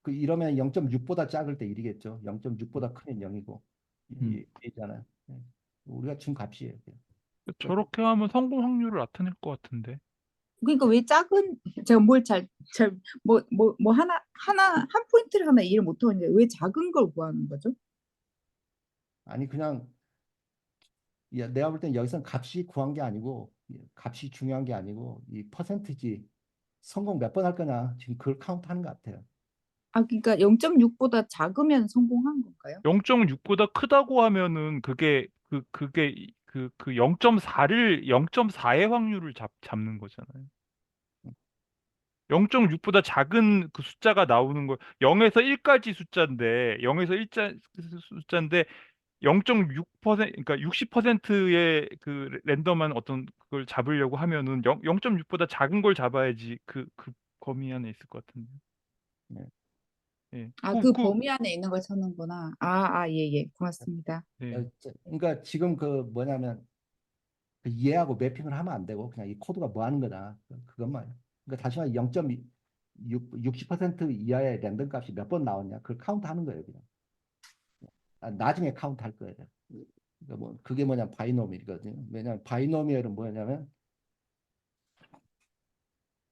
그 이러면 0.6보다 작을 때 1이겠죠. 0.6보다 크면 0이고 음. 이잖아요. 예. 우리가 준 값이에요. 그러니까 저렇게 하면 성공 확률을 나타낼 것 같은데. 그러니까 왜 작은 제가 뭘 잘 뭐 하나 한 포인트를 하나 이해를 못하는데 왜 작은 걸 구하는 거죠? 아니 그냥 내가 볼 땐 여기서 값이 구한 게 아니고 값이 중요한 게 아니고 이 퍼센티지 성공 몇 번 할 거냐 지금 그걸 카운트하는 것 같아요. 아 그러니까 0.6보다 작으면 성공한 건가요? 0.6보다 크다고 하면은 그게 0.4의 확률을 잡는 거잖아요. 0.6보다 작은 그 숫자가 나오는 거 0에서 1까지 숫자인데 0에서 1자 숫자인데 0.6% 그러니까 60%의 그 랜덤한 어떤 그걸 잡으려고 하면은 0.6보다 작은 걸 잡아야지 그 범위 안에 있을 것 같은데. 네. 예. 아, 그 범위 안에 있는 걸 찾는구나. 예, 예. 고맙습니다. 네. 그러니까 지금 그 뭐냐면 그 이해하고 매핑을 하면 안 되고 그냥 이 코드가 뭐 하는 거다 그것만. 그러니까 다시 말해 60% 이하의 랜덤 값이 몇 번 나왔냐 그걸 카운트하는 거예요 그냥. 나중에 카운트할 거예요. 그러니까 뭐 그게 뭐냐 바이노미얼이거든요. 왜냐하면 바이노미얼은 뭐냐면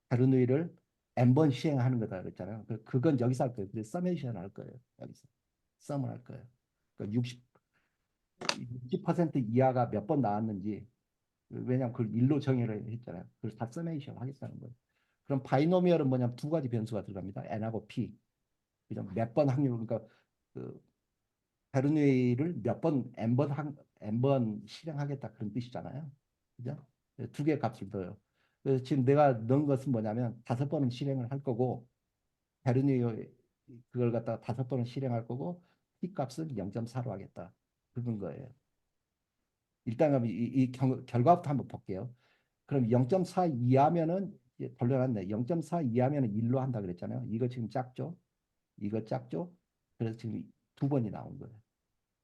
베르누이를 n번 시행하는 거다 그랬잖아요. 그건 여기서 할 거예요. 근데 서메이션 할 거예요. 여기서 썸을 할 거예요. 그러니까 60% 이하가 몇 번 나왔는지 왜냐하면 그걸 일로 정의를 했잖아요. 그걸 다 서메이션 하겠다는 거예요. 그럼 바이노미얼은 뭐냐면 두 가지 변수가 들어갑니다. n하고 p. 그죠? 몇 번 확률 그러니까 그 베르누이를 몇 번 n번 실행하겠다 그런 뜻이잖아요. 그죠? 두 개 값을 넣어요. 그래서 지금 내가 넣은 것은 뭐냐면 5번은 실행을 할 거고 베르누이 그걸 갖다가 5번은 실행할 거고 P 값은 0.4로 하겠다. 그런 거예요. 일단 그럼 결과부터 한번 볼게요. 그럼 0.4 이하면은 이제 돌려놨네. 0.4 이하면은 1로 한다 그랬잖아요. 이거 지금 작죠? 이거 작죠? 그래서 지금 2번이 나온 거예요.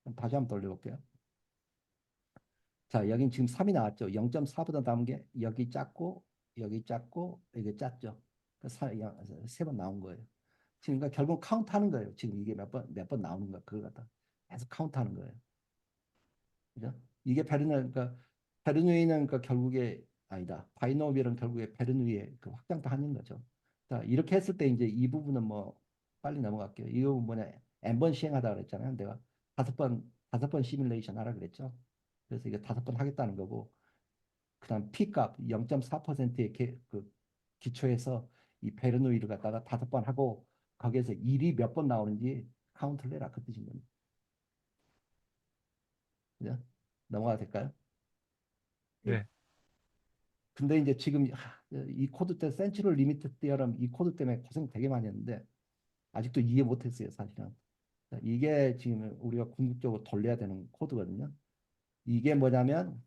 그럼 다시 한번 돌려볼게요. 자, 여긴 지금 3이 나왔죠. 0.4보다 남은 게 여기 작고 여기 작고 이게 작죠. 세번 나온 거예요. 지금 그러니까 결국 카운트하는 거예요. 지금 이게 몇 번 나오는 거 그걸 갖다 계속 카운트하는 거예요. 그죠? 이게 그러니까 베르누이는 그러니까 결국에 아니다. 바이노미얼은 결국에 베르누이의 그 확장판인 거죠. 자, 이렇게 했을 때 이제 이 부분은 뭐 빨리 넘어갈게요. 이 부분 뭐냐? n번 시행하다 그랬잖아요. 내가 5번 시뮬레이션 하라 그랬죠. 그래서 이거 5번 하겠다는 거고 그다음 P값 0.4%의 그 기초에서 이 베르누이를 갖다가 5번 하고 거기에서 1이 몇 번 나오는지 카운트를 내라 그 뜻인 겁니다. 그죠? 넘어가도 될까요? 네. 근데 이제 지금 이 코드 때 센츄럴 리미트 디어럼 이 코드 때문에 고생 되게 많이 했는데 아직도 이해 못했어요 사실은. 자, 이게 지금 우리가 궁극적으로 돌려야 되는 코드거든요. 이게 뭐냐면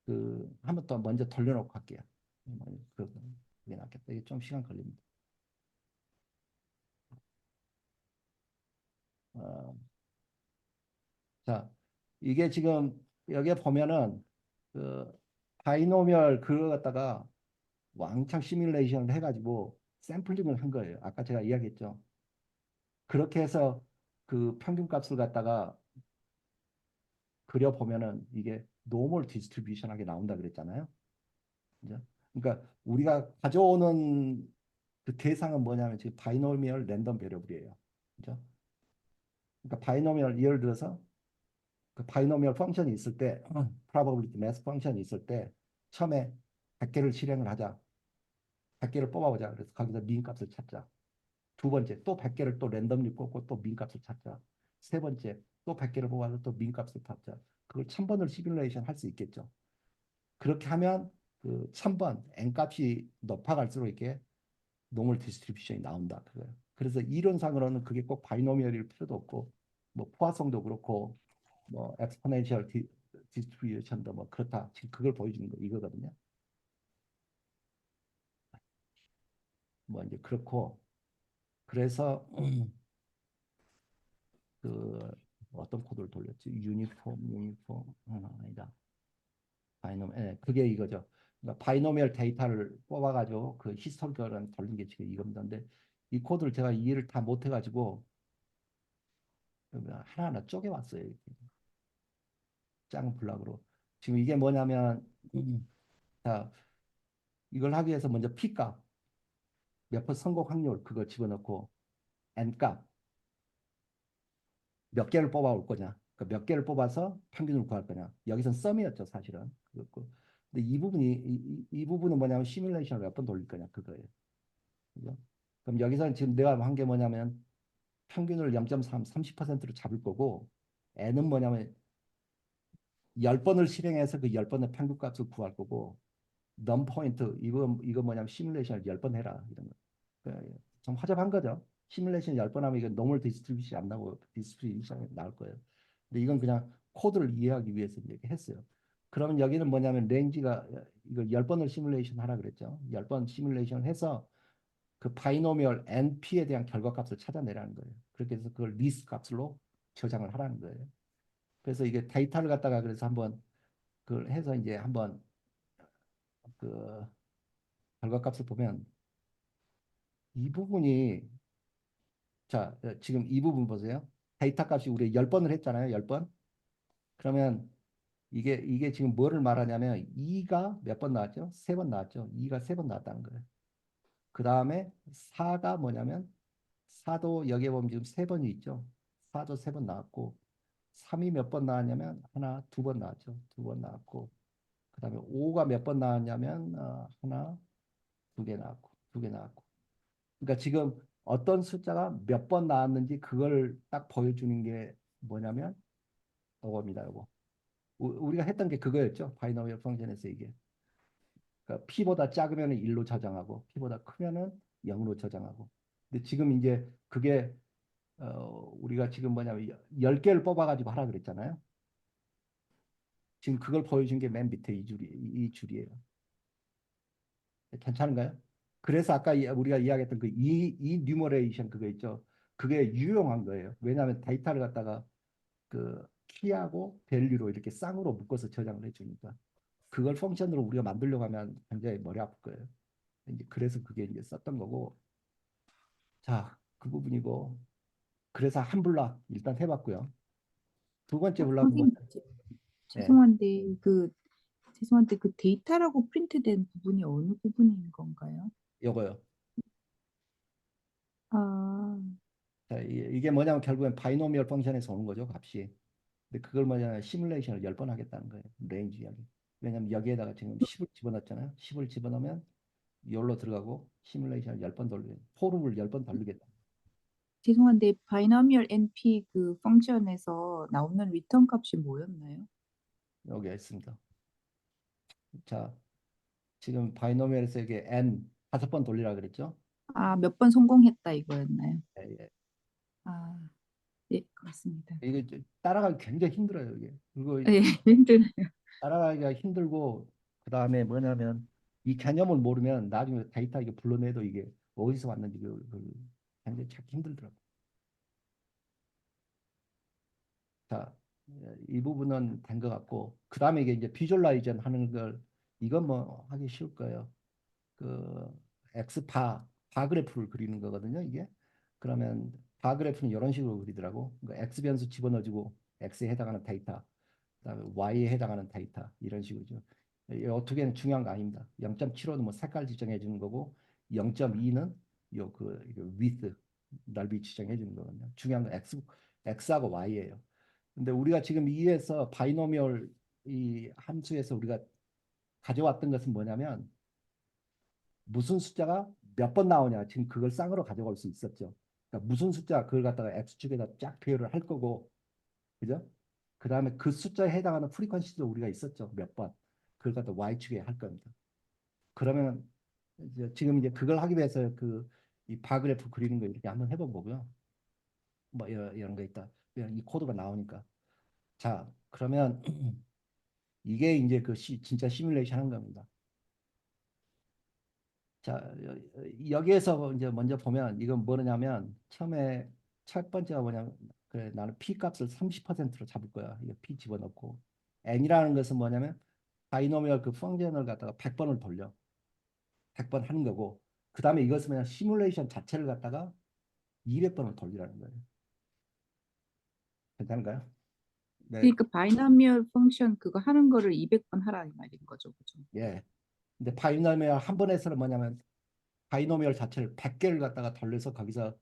그 한 번 더 먼저 돌려놓고 할게요. 그게 낫겠다. 이게 좀 시간 걸립니다. 어, 자, 이게 지금 여기에 보면은 그 바이노미얼 그거 갖다가 왕창 시뮬레이션을 해가지고 샘플링을 한 거예요. 아까 제가 이야기했죠. 그렇게 해서 그 평균값을 갖다가 그려보면은 이게 노멀 디스트리뷰션하게 나온다 그랬잖아요. 그죠? 그러니까 우리가 가져오는 그 대상은 뭐냐면 지금 바이노미얼 랜덤 베리어블이에요. 그죠? 그러니까 바이노미얼 예를 들어서 그 바이노미얼 펑션이 있을 때 probability mass 펑션이 있을 때 처음에 100개를 실행을 하자. 100개를 뽑아보자. 그래서 거기서 민 값을 찾자. 두 번째 또 100개를 또 랜덤리 뽑고 또 민 값을 찾자. 세 번째 또 100개를 뽑아서 또 민 값을 찾자. 그걸 1000번을 시뮬레이션 할 수 있겠죠. 그렇게 하면 그 1000번 n 값이 높아갈수록 이렇게 노멀 디스트리뷰션이 나온다. 그거예요. 그래서 이론상으로는 그게 꼭 바이노미얼일 필요도 없고 뭐 포화성도 그렇고 뭐 엑스포넨셜 디스트리뷰션도 뭐 그렇다. 지금 그걸 보여주는 거 이거거든요. 뭐 이제 그렇고 그래서 그 어떤 코드를 돌렸지? 유니폼 아니다. 그게 이거죠. 그러니까 바이노미얼 데이터를 뽑아가지고 그 히스토리컬을 돌린 게 지금 이겁니다. 근데 이 코드를 제가 이해를 다 못해가지고 하나하나 쪼개왔어요. 이렇게. 작은 블락으로. 지금 이게 뭐냐면 자 이걸 하기 위해서 먼저 P값 몇 번 성공 확률 그거 집어넣고 N값 몇 개를 뽑아올 거냐. 그러니까 몇 개를 뽑아서 평균을 구할 거냐. 여기선 썸이었죠, 사실은. 그렇고. 근데 이 부분은 뭐냐면 시뮬레이션을 몇 번 돌릴 거냐, 그거예요. 그죠? 그럼 여기서는 지금 내가 한 게 뭐냐면 평균을 0.3, 30%로 잡을 거고 n은 뭐냐면 10번을 실행해서 그 10번의 평균값을 구할 거고 넘 포인트 이거 뭐냐면 시뮬레이션을 10번 해라 이런 거. 좀 허접한 거죠. 시뮬레이션 10번 하면 이거 노멀 디스트리뷰션이 안 나오고 디스트리뷰션이 나올 거예요. 근데 이건 그냥 코드를 이해하기 위해서 이렇게 했어요. 그러면 여기는 뭐냐면 렌지가 이걸 10번을 시뮬레이션 하라 그랬죠. 10번 시뮬레이션 해서 그 바이노미얼 NP에 대한 결과값을 찾아내라는 거예요. 그렇게 해서 그걸 리스트 값으로 저장을 하라는 거예요. 그래서 이게 데이터를 갖다가 그래서 한번 그걸 해서 이제 한번 그 결과값을 보면 이 부분이 자 지금 이 부분 보세요. 데이터 값이 우리 10번을 했잖아요. 10번. 그러면 이게 지금 뭐를 말하냐면 2가 몇 번 나왔죠? 3번 나왔죠. 2가 3번 나왔다는 거예요. 그 다음에 4가 뭐냐면 4도 여기에 보면 지금 3번이 있죠. 4도 3번 나왔고 3이 몇 번 나왔냐면 하나, 2번 나왔죠. 2번 나왔고 그다음에 5가 몇 번 나왔냐면 하나, 2개 나왔고 2개 나왔고. 그러니까 지금 어떤 숫자가 몇 번 나왔는지 그걸 딱 보여주는 게 뭐냐면 이겁니다. 이거. 우리가 했던 게 그거였죠. 바이노미얼 펑션에서 이게. 그러니까 P보다 작으면 1로 저장하고 P보다 크면은 0으로 저장하고. 근데 지금 이제 그게 우리가 지금 뭐냐면 10개를 뽑아가지고 하라 그랬잖아요. 지금 그걸 보여준 게 맨 밑에 이 줄이에요. 괜찮은가요? 그래서 아까 우리가 이야기했던 그 이 뉴머레이션 그거 있죠. 그게 유용한 거예요. 왜냐하면 데이터를 갖다가 그 키하고 밸류로 이렇게 쌍으로 묶어서 저장을 해주니까 그걸 펑션으로 우리가 만들려고 하면 굉장히 머리 아플 거예요. 이제 그래서 그게 이제 썼던 거고. 자, 그 부분이고. 그래서 한 블락 일단 해봤고요. 두 번째 블락은 뭐냐? 선생님, 예, 죄송한데 그 데이터라고 프린트된 부분이 어느 부분인 건가요? 요거요. 아, 자, 이게 뭐냐면 결국엔 바이노미얼 펑션에서 오는 거죠, 값이. 근데 그걸 뭐냐 시뮬레이션을 10번 하겠다는 거예요. 레인지 이야기. 왜냐면 여기에다가 지금 10을 집어넣었잖아요. 10을 집어넣으면 열로 들어가고 시뮬레이션을 10번 돌리고 포름을 10번 돌리겠다. 죄송한데 바이너미얼 NP 그 펑션에서 나오는 리턴 값이 뭐였나요? 여기에 있습니다. 자, 지금 바이노미얼에서 이게 n 5번 돌리라 그랬죠? 아, 몇 번 성공했다 이거였나요? 예, 예. 아, 네, 그렇습니다. 이게 따라가기 굉장히 힘들어요, 이게. 그리고 예, 힘드네요. 따라가기가 힘들고 그다음에 뭐냐면 이 개념을 모르면 나중에 데이터 이게 불러내도 이게 어디서 왔는지 그걸 굉장히 찾기 힘들더라고요. 자, 이 부분은 된 것 같고 그다음에 이게 이제 비주얼라이전 하는 걸 이건 뭐 하기 쉬울 거예요. 그 바 그래프를 그리는 거거든요, 이게. 그러면 바 그래프는 이런 식으로 그리더라고. 그러니까 x 변수 집어넣어주고 x에 해당하는 데이터, 그다음에 y에 해당하는 데이터 이런 식으로죠. 이 어떻게는 중요한 거 아닙니다. 0.75는 뭐 색깔 지정해 주는 거고 0.2는 요그 width 넓이 지정해 주는 거거든요. 중요한 건 x하고 y예요. 근데 우리가 지금 이에서 바이노미얼 이 함수에서 우리가 가져왔던 것은 뭐냐면 무슨 숫자가 몇 번 나오냐 지금 그걸 쌍으로 가져갈 수 있었죠. 그러니까 무슨 숫자 그걸 갖다가 x축에다 쫙 표현을 할 거고, 그죠? 그 다음에 그 숫자에 해당하는 프리퀀시도 우리가 있었죠. 몇 번. 그걸 갖다 y축에 할 겁니다. 그러면 이제 지금 이제 그걸 하기 위해서 그 이 바그래프 그리는 거 이렇게 한번 해본 거고요. 뭐 이런 거 있다. 그냥 이 코드가 나오니까. 자, 그러면 이게 이제 그 진짜 시뮬레이션 하는 겁니다. 자, 여기에서 이제 먼저 보면 이건 뭐냐면 처음에 첫 번째가 뭐냐면 그래 나는 p 값을 30%로 잡을 거야. 이거 p 집어넣고 n이라는 것은 뭐냐면 바이노미얼 그 펑션을 갖다가 100번을 돌려. 100번 하는 거고 그다음에 이것은 그냥 시뮬레이션 자체를 갖다가 200번을 돌리라는 거예요. 괜찮은가요? 네. 그러니까 바이너미얼 펑션 그거 하는 거를 200번 하라 이 말인 거죠, 그죠? 예. 근데 바이노미얼 한 번에서는 뭐냐면 바이노미얼 자체를 100개를 갖다가 돌려서 거기서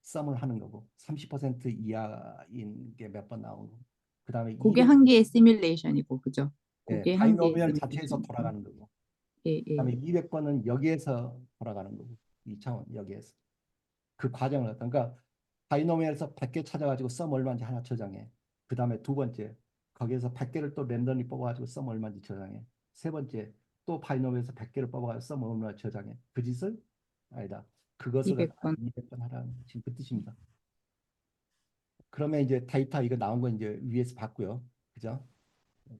썸을 하는 거고 30% 이하인 게 몇 번 나오고 그다음에 그게 200 한 개의 시뮬레이션이고, 그죠? 예, 그게 한 개의 바이노미얼 자체에서 시뮬레이션이고. 돌아가는 거고 예, 예. 그다음에 200번은 여기에서 돌아가는 거고 이 차원 여기에서 그 과정을 그러니까 바이노미얼에서 100개 찾아가지고 썸 얼마인지 하나 저장해. 그다음에 두 번째 거기에서 100개를 또 랜덤리 뽑아가지고 썸 얼마인지 저장해. 세 번째 또 바이노미얼에서 100개를 뽑아가지고 썸 얼마 저장해. 그 짓을 아니다. 그것을 갖다가 200번. 200번 하라는 지금 그 뜻입니다. 그러면 이제 데이터 이거 나온 거 이제 위에서 봤고요. 그죠?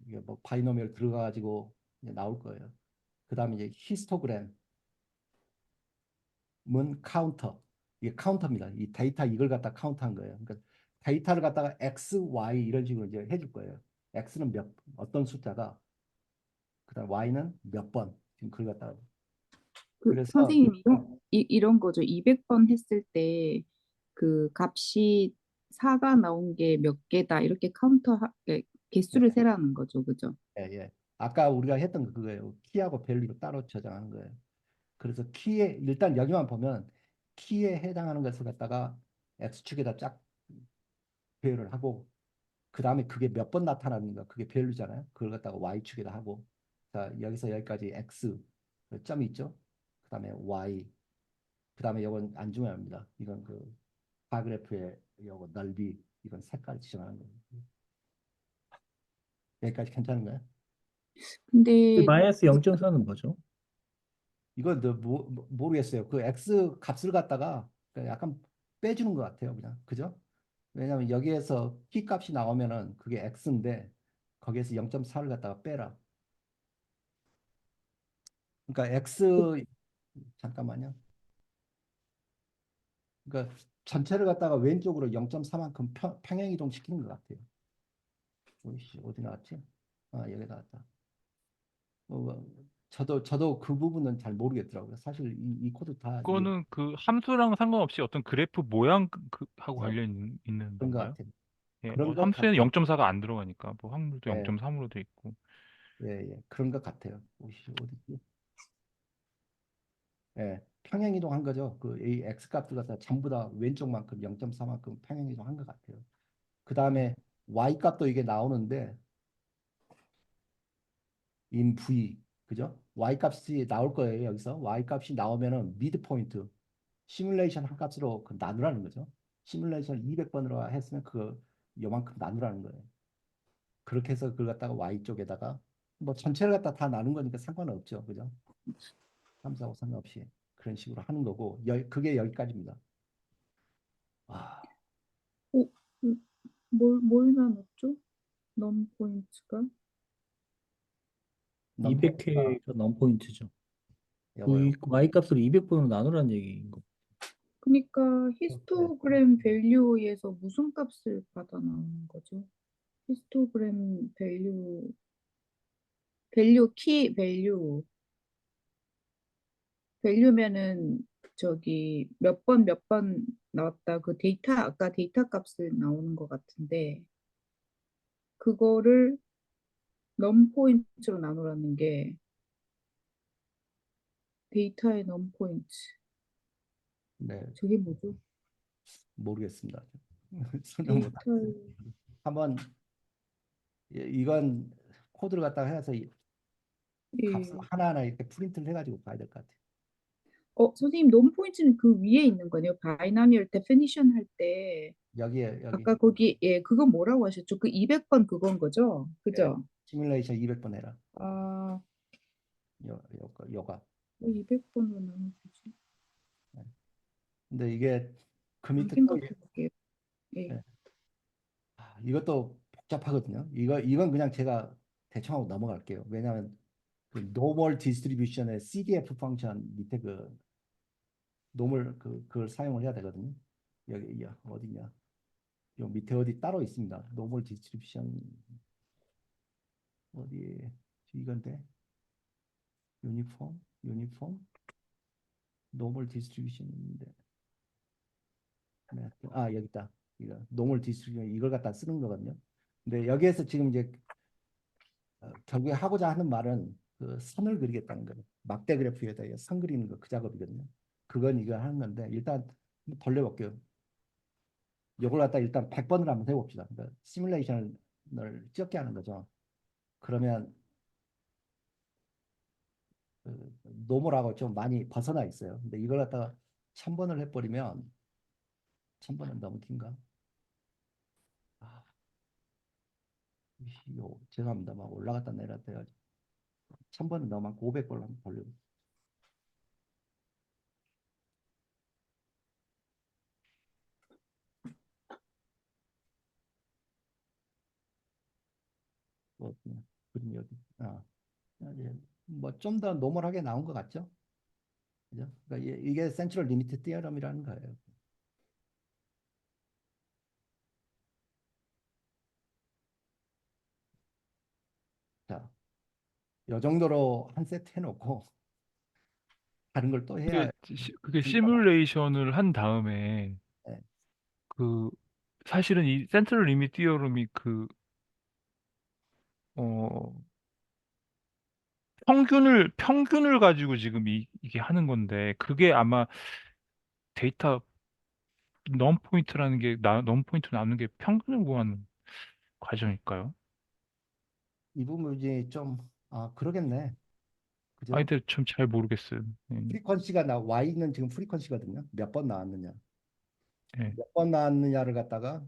이게 뭐 바이노미얼 들어가가지고 이제 나올 거예요. 그다음에 이제 히스토그램 문 카운터. 이게 카운터입니다. 이 데이터 이걸 갖다 카운트한 거예요. 그러니까 데이터를 갖다가 x, y 이런 식으로 이제 해줄 거예요. x는 어떤 숫자가, 그다음 y는 몇 번. 지금 그걸 갖다가. 그 그래서 선생님 이런 거죠. 200번 했을 때 그 값이 4가 나온 게 몇 개다 이렇게 개수를 세라는 거죠, 그죠? 예, 예. 아까 우리가 했던 거 그거예요. 키하고 밸류로 따로 저장하는 거예요. 그래서 키에 일단 여기만 보면 키에 해당하는 것을 갖다가 x축에다 쫙 배열을 하고 그 다음에 그게 몇 번 나타나는가 그게 밸류잖아요. 그걸 갖다가 y축에다 하고 자 여기서 여기까지 x 그 점이 있죠. 그 다음에 y 그 다음에 이건 안 중요합니다. 이건 그 바그래프의 요거 넓이 이건 색깔 지정하는 거예요. 여기까지 괜찮은가요? 그 근데 마이너스 0.4는 뭐죠? 이건 모르겠어요. 그 x 값을 갖다가 그 약간 빼주는 것 같아요. 그냥 그죠? 왜냐하면 여기에서 키 값이 나오면은 그게 x인데 거기에서 0.4를 갖다가 빼라. 그러니까 x 잠깐만요. 그러니까 전체를 갖다가 왼쪽으로 0.4만큼 평행 이동 시키는 것 같아요. 오이씨, 어디 나왔지? 아, 여기 나왔다. 어, 저도 그 부분은 잘 모르겠더라고요. 사실 이 코드 다 이해 그거는 그 함수랑 상관없이 어떤 그래프 모양 하고 그죠? 있는 그런 것 건가요? 같아요. 예, 그런 것 함수에는 같아요. 0.4가 안 들어가니까 뭐 확률도 예, 0.3으로 돼 있고. 예, 그런 것 같아요. 오이씨, 어디지? 예, 평행 이동한 거죠. 이 x 값들 갖다 전부 다 왼쪽만큼 0.4만큼 평행 이동한 것 같아요. 그 다음에 y 값도 이게 나오는데 in v 그죠? y 값이 나올 거예요. 여기서 y 값이 나오면은 미드 포인트 시뮬레이션 한 값으로 나누라는 거죠. 시뮬레이션 200번으로 했으면 요만큼 나누라는 거예요. 그렇게 해서 그걸 갖다가 y 쪽에다가 뭐 전체를 갖다 다 나눈 거니까 상관은 없죠. 그죠? 3, 4, 5 상관없이 그런 식으로 하는 거고 그게 여기까지입니다. 아, 어, 뭘 나눴죠? 넘 포인트가? 넘버가 200회가 넘포인트죠. 요거요. y 값을 200번으로 나누라는 얘기인 거. 그러니까 네. 히스토그램 밸류에서 무슨 값을 받아 나오는 거죠? 히스토그램 밸류 키 밸류면은 저기 몇 번 나왔다 그 데이터 아까 데이터 값을 나오는 것 같은데 그거를 넘 포인트로 나누라는 게 데이터의 넘 포인트 네, 저게 뭐죠? 모르겠습니다. 설명 못 하겠어요. 데이터의 한번 이건 코드를 갖다가 해서 이 값을 예. 하나하나 이렇게 프린트를 해가지고 봐야 될 것 같아요. 선생님 넘 포인트는 그 위에 있는 거네요. 바이나미얼 데피니션 할 때 여기에 여기 아까 거기 예 그거 뭐라고 하셨죠? 그 200번 그건 거죠? 예, 그죠? 시뮬레이션 200번 해라. 아, 요가. 왜 200번으로 나눠주지? 예. 근데 이게 그 한번 밑에 또 생각해 볼게요. 예. 예. 이것도 복잡하거든요. 이건 그냥 제가 대충 하고 넘어갈게요. 왜냐하면 그 normal distribution의 CDF 펑션 밑에 노멀 그걸 사용을 해야 되거든요. 여기 어디냐? 요 밑에 어디 따로 있습니다. 노멀 디스트리뷰션 어디에 이건데 유니폼 노멀 디스트리뷰션인데 여기 있다. 이거 노멀 디스트리뷰션 이걸 갖다 쓰는 거거든요. 근데 여기에서 지금 이제 결국에 하고자 하는 말은 그 선을 그리겠다는 거예요. 막대 그래프에다 선 그리는 거 그 작업이거든요. 그건 이거 하는 건데 일단 돌려볼게요. 이걸 갖다 일단 100번을 한번 해봅시다. 그러니까 시뮬레이션을 적게 하는 거죠. 그러면 노멀하고 좀 많이 벗어나 있어요. 근데 이걸 갖다가 1000번을 해버리면 1000번은 너무 긴가? 아, 죄송합니다. 막 올라갔다 내렸다 해가지고 1000번은 너무 많고 500번을 한번 돌려볼게요. 그림 여기. 뭐좀 더 노멀하게 나온 것 같죠? 그죠? 그러니까 이게 센트럴 리미트 티어럼이라는 거예요. 자, 요 정도로 한 세트 해놓고 다른 걸 또 해야 그게 진짜 많아요. 시뮬레이션을 한 다음에 네. 그 사실은 이 센트럴 리밋 티어럼이 어 평균을 가지고 지금 이게 하는 건데 그게 아마 데이터 넘 포인트 남는 게 평균을 구하는 과정일까요? 이 부분이 좀 그러겠네. 아니 그죠? 근데 좀 잘 모르겠어요. 예, 프리퀀시가 Y는 지금 프리퀀시거든요. 몇 번 나왔느냐. 예. 몇 번 나왔느냐를 갖다가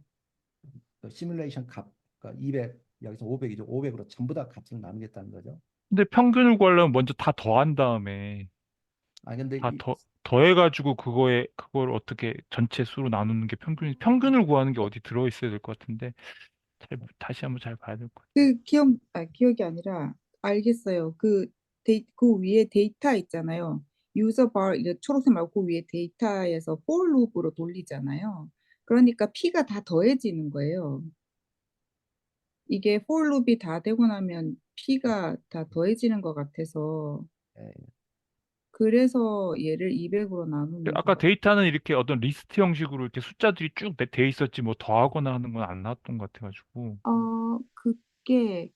그 시뮬레이션 값, 그러니까 200 여기서 500이죠. 500으로 전부 다 값을 나누겠다는 거죠. 근데 평균을 구하려면 먼저 다 더한 다음에 아 근데 다 더해가지고 그걸 어떻게 전체 수로 나누는 게 평균을 구하는 게 어디 들어있어야 될 것 같은데 다시 한번 잘 봐야 될 것 같아요. 기억이 아니라 알겠어요. 그 위에 데이터 있잖아요. 유저 바 이제 초록색 말고 그 위에 데이터에서 for loop으로 돌리잖아요. 그러니까 P가 다 더해지는 거예요. 이게 for loop이 다 되고 나면 P가 다 더해지는 것 같아서 예, 그래서 얘를 200으로 나누는 아까 거. 데이터는 이렇게 어떤 리스트 형식으로 이렇게 숫자들이 쭉 돼 있었지 뭐 더하거나 하는 건 안 나왔던 것 같아가지고 그게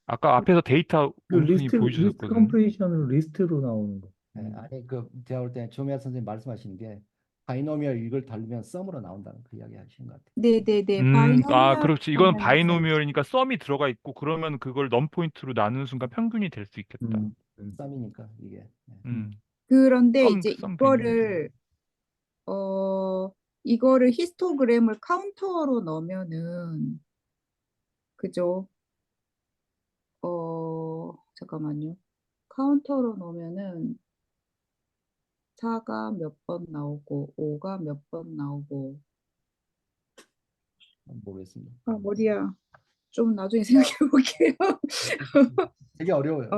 아까 앞에서 데이터 그 원숭이 리스트 보여주셨거든요. 컴프리션으로 리스트로 나오는 거. 아니 그 제가 볼 때 조미아 선생님 말씀하시는 게 바이노미얼 이걸 다르면 썸으로 나온다는 그 이야기 하신 것 같아요. 네네네 아, 바이노미얼 그렇지. 이건 바이노미얼이니까 썸이 들어가 있고 그러면 그걸 넘 포인트로 나누는 순간 평균이 될 수 있겠다. 썸이니까 이게. 예. 음, 그런데 이제 썸 괜히. 어 이거를 히스토그램을 카운터로 넣으면은 그죠? 잠깐만요. 카운터로 넣으면은 4가 몇 번 나오고 5가 몇 번 나오고 모르겠습니다. 아 머리야. 좀 나중에 생각해 볼게요. 되게 어려워요.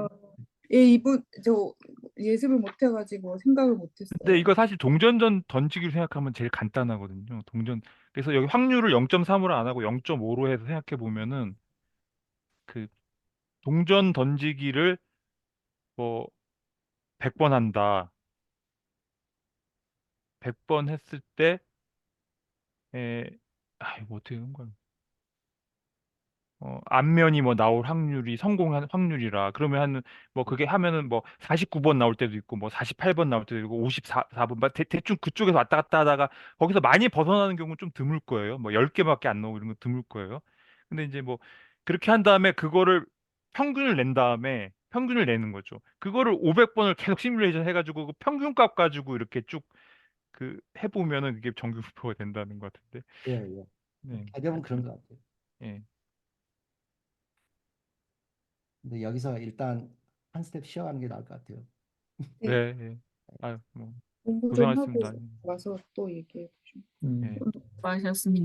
예, 이분 저 예습을 못 해가지고 생각을 못 근데 했어요. 이거 사실 동전전 던지기로 생각하면 제일 간단하거든요. 그래서 여기 확률을 0.3으로 안 하고 0.5로 해서 생각해 보면은 그 동전 던지기를 뭐 100번 한다. 100번 했을 때, 이거 어떻게 하는 거야? 앞면이 뭐 나올 확률이 성공한 확률이라 그러면 뭐 그게 하면은 뭐 49번 나올 때도 있고 뭐 48번 나올 때도 있고 54번 대충 그쪽에서 왔다 갔다 하다가 거기서 많이 벗어나는 경우는 좀 드물 거예요. 뭐 10개밖에 안 나오고 이런 거 드물 거예요. 근데 이제 뭐 그렇게 한 다음에 그거를 평균을 낸 다음에 평균을 내는 거죠. 그거를 500번을 계속 시뮬레이션 해가지고 그 평균값 가지고 이렇게 쭉 그 해보면은 이게 정규분포가 된다는 것 같은데. 예, 예. 네. 개념은 그런 것 같아요. 예. 근데 여기서 일단 한 스텝 쉬어가는 게 나을 것 같아요. 네, 네. 예. 아유, 뭐 공부 좀 고생하셨습니다. 하고 와서 또 얘기해 보죠. 음. 예. 수고하셨습니다.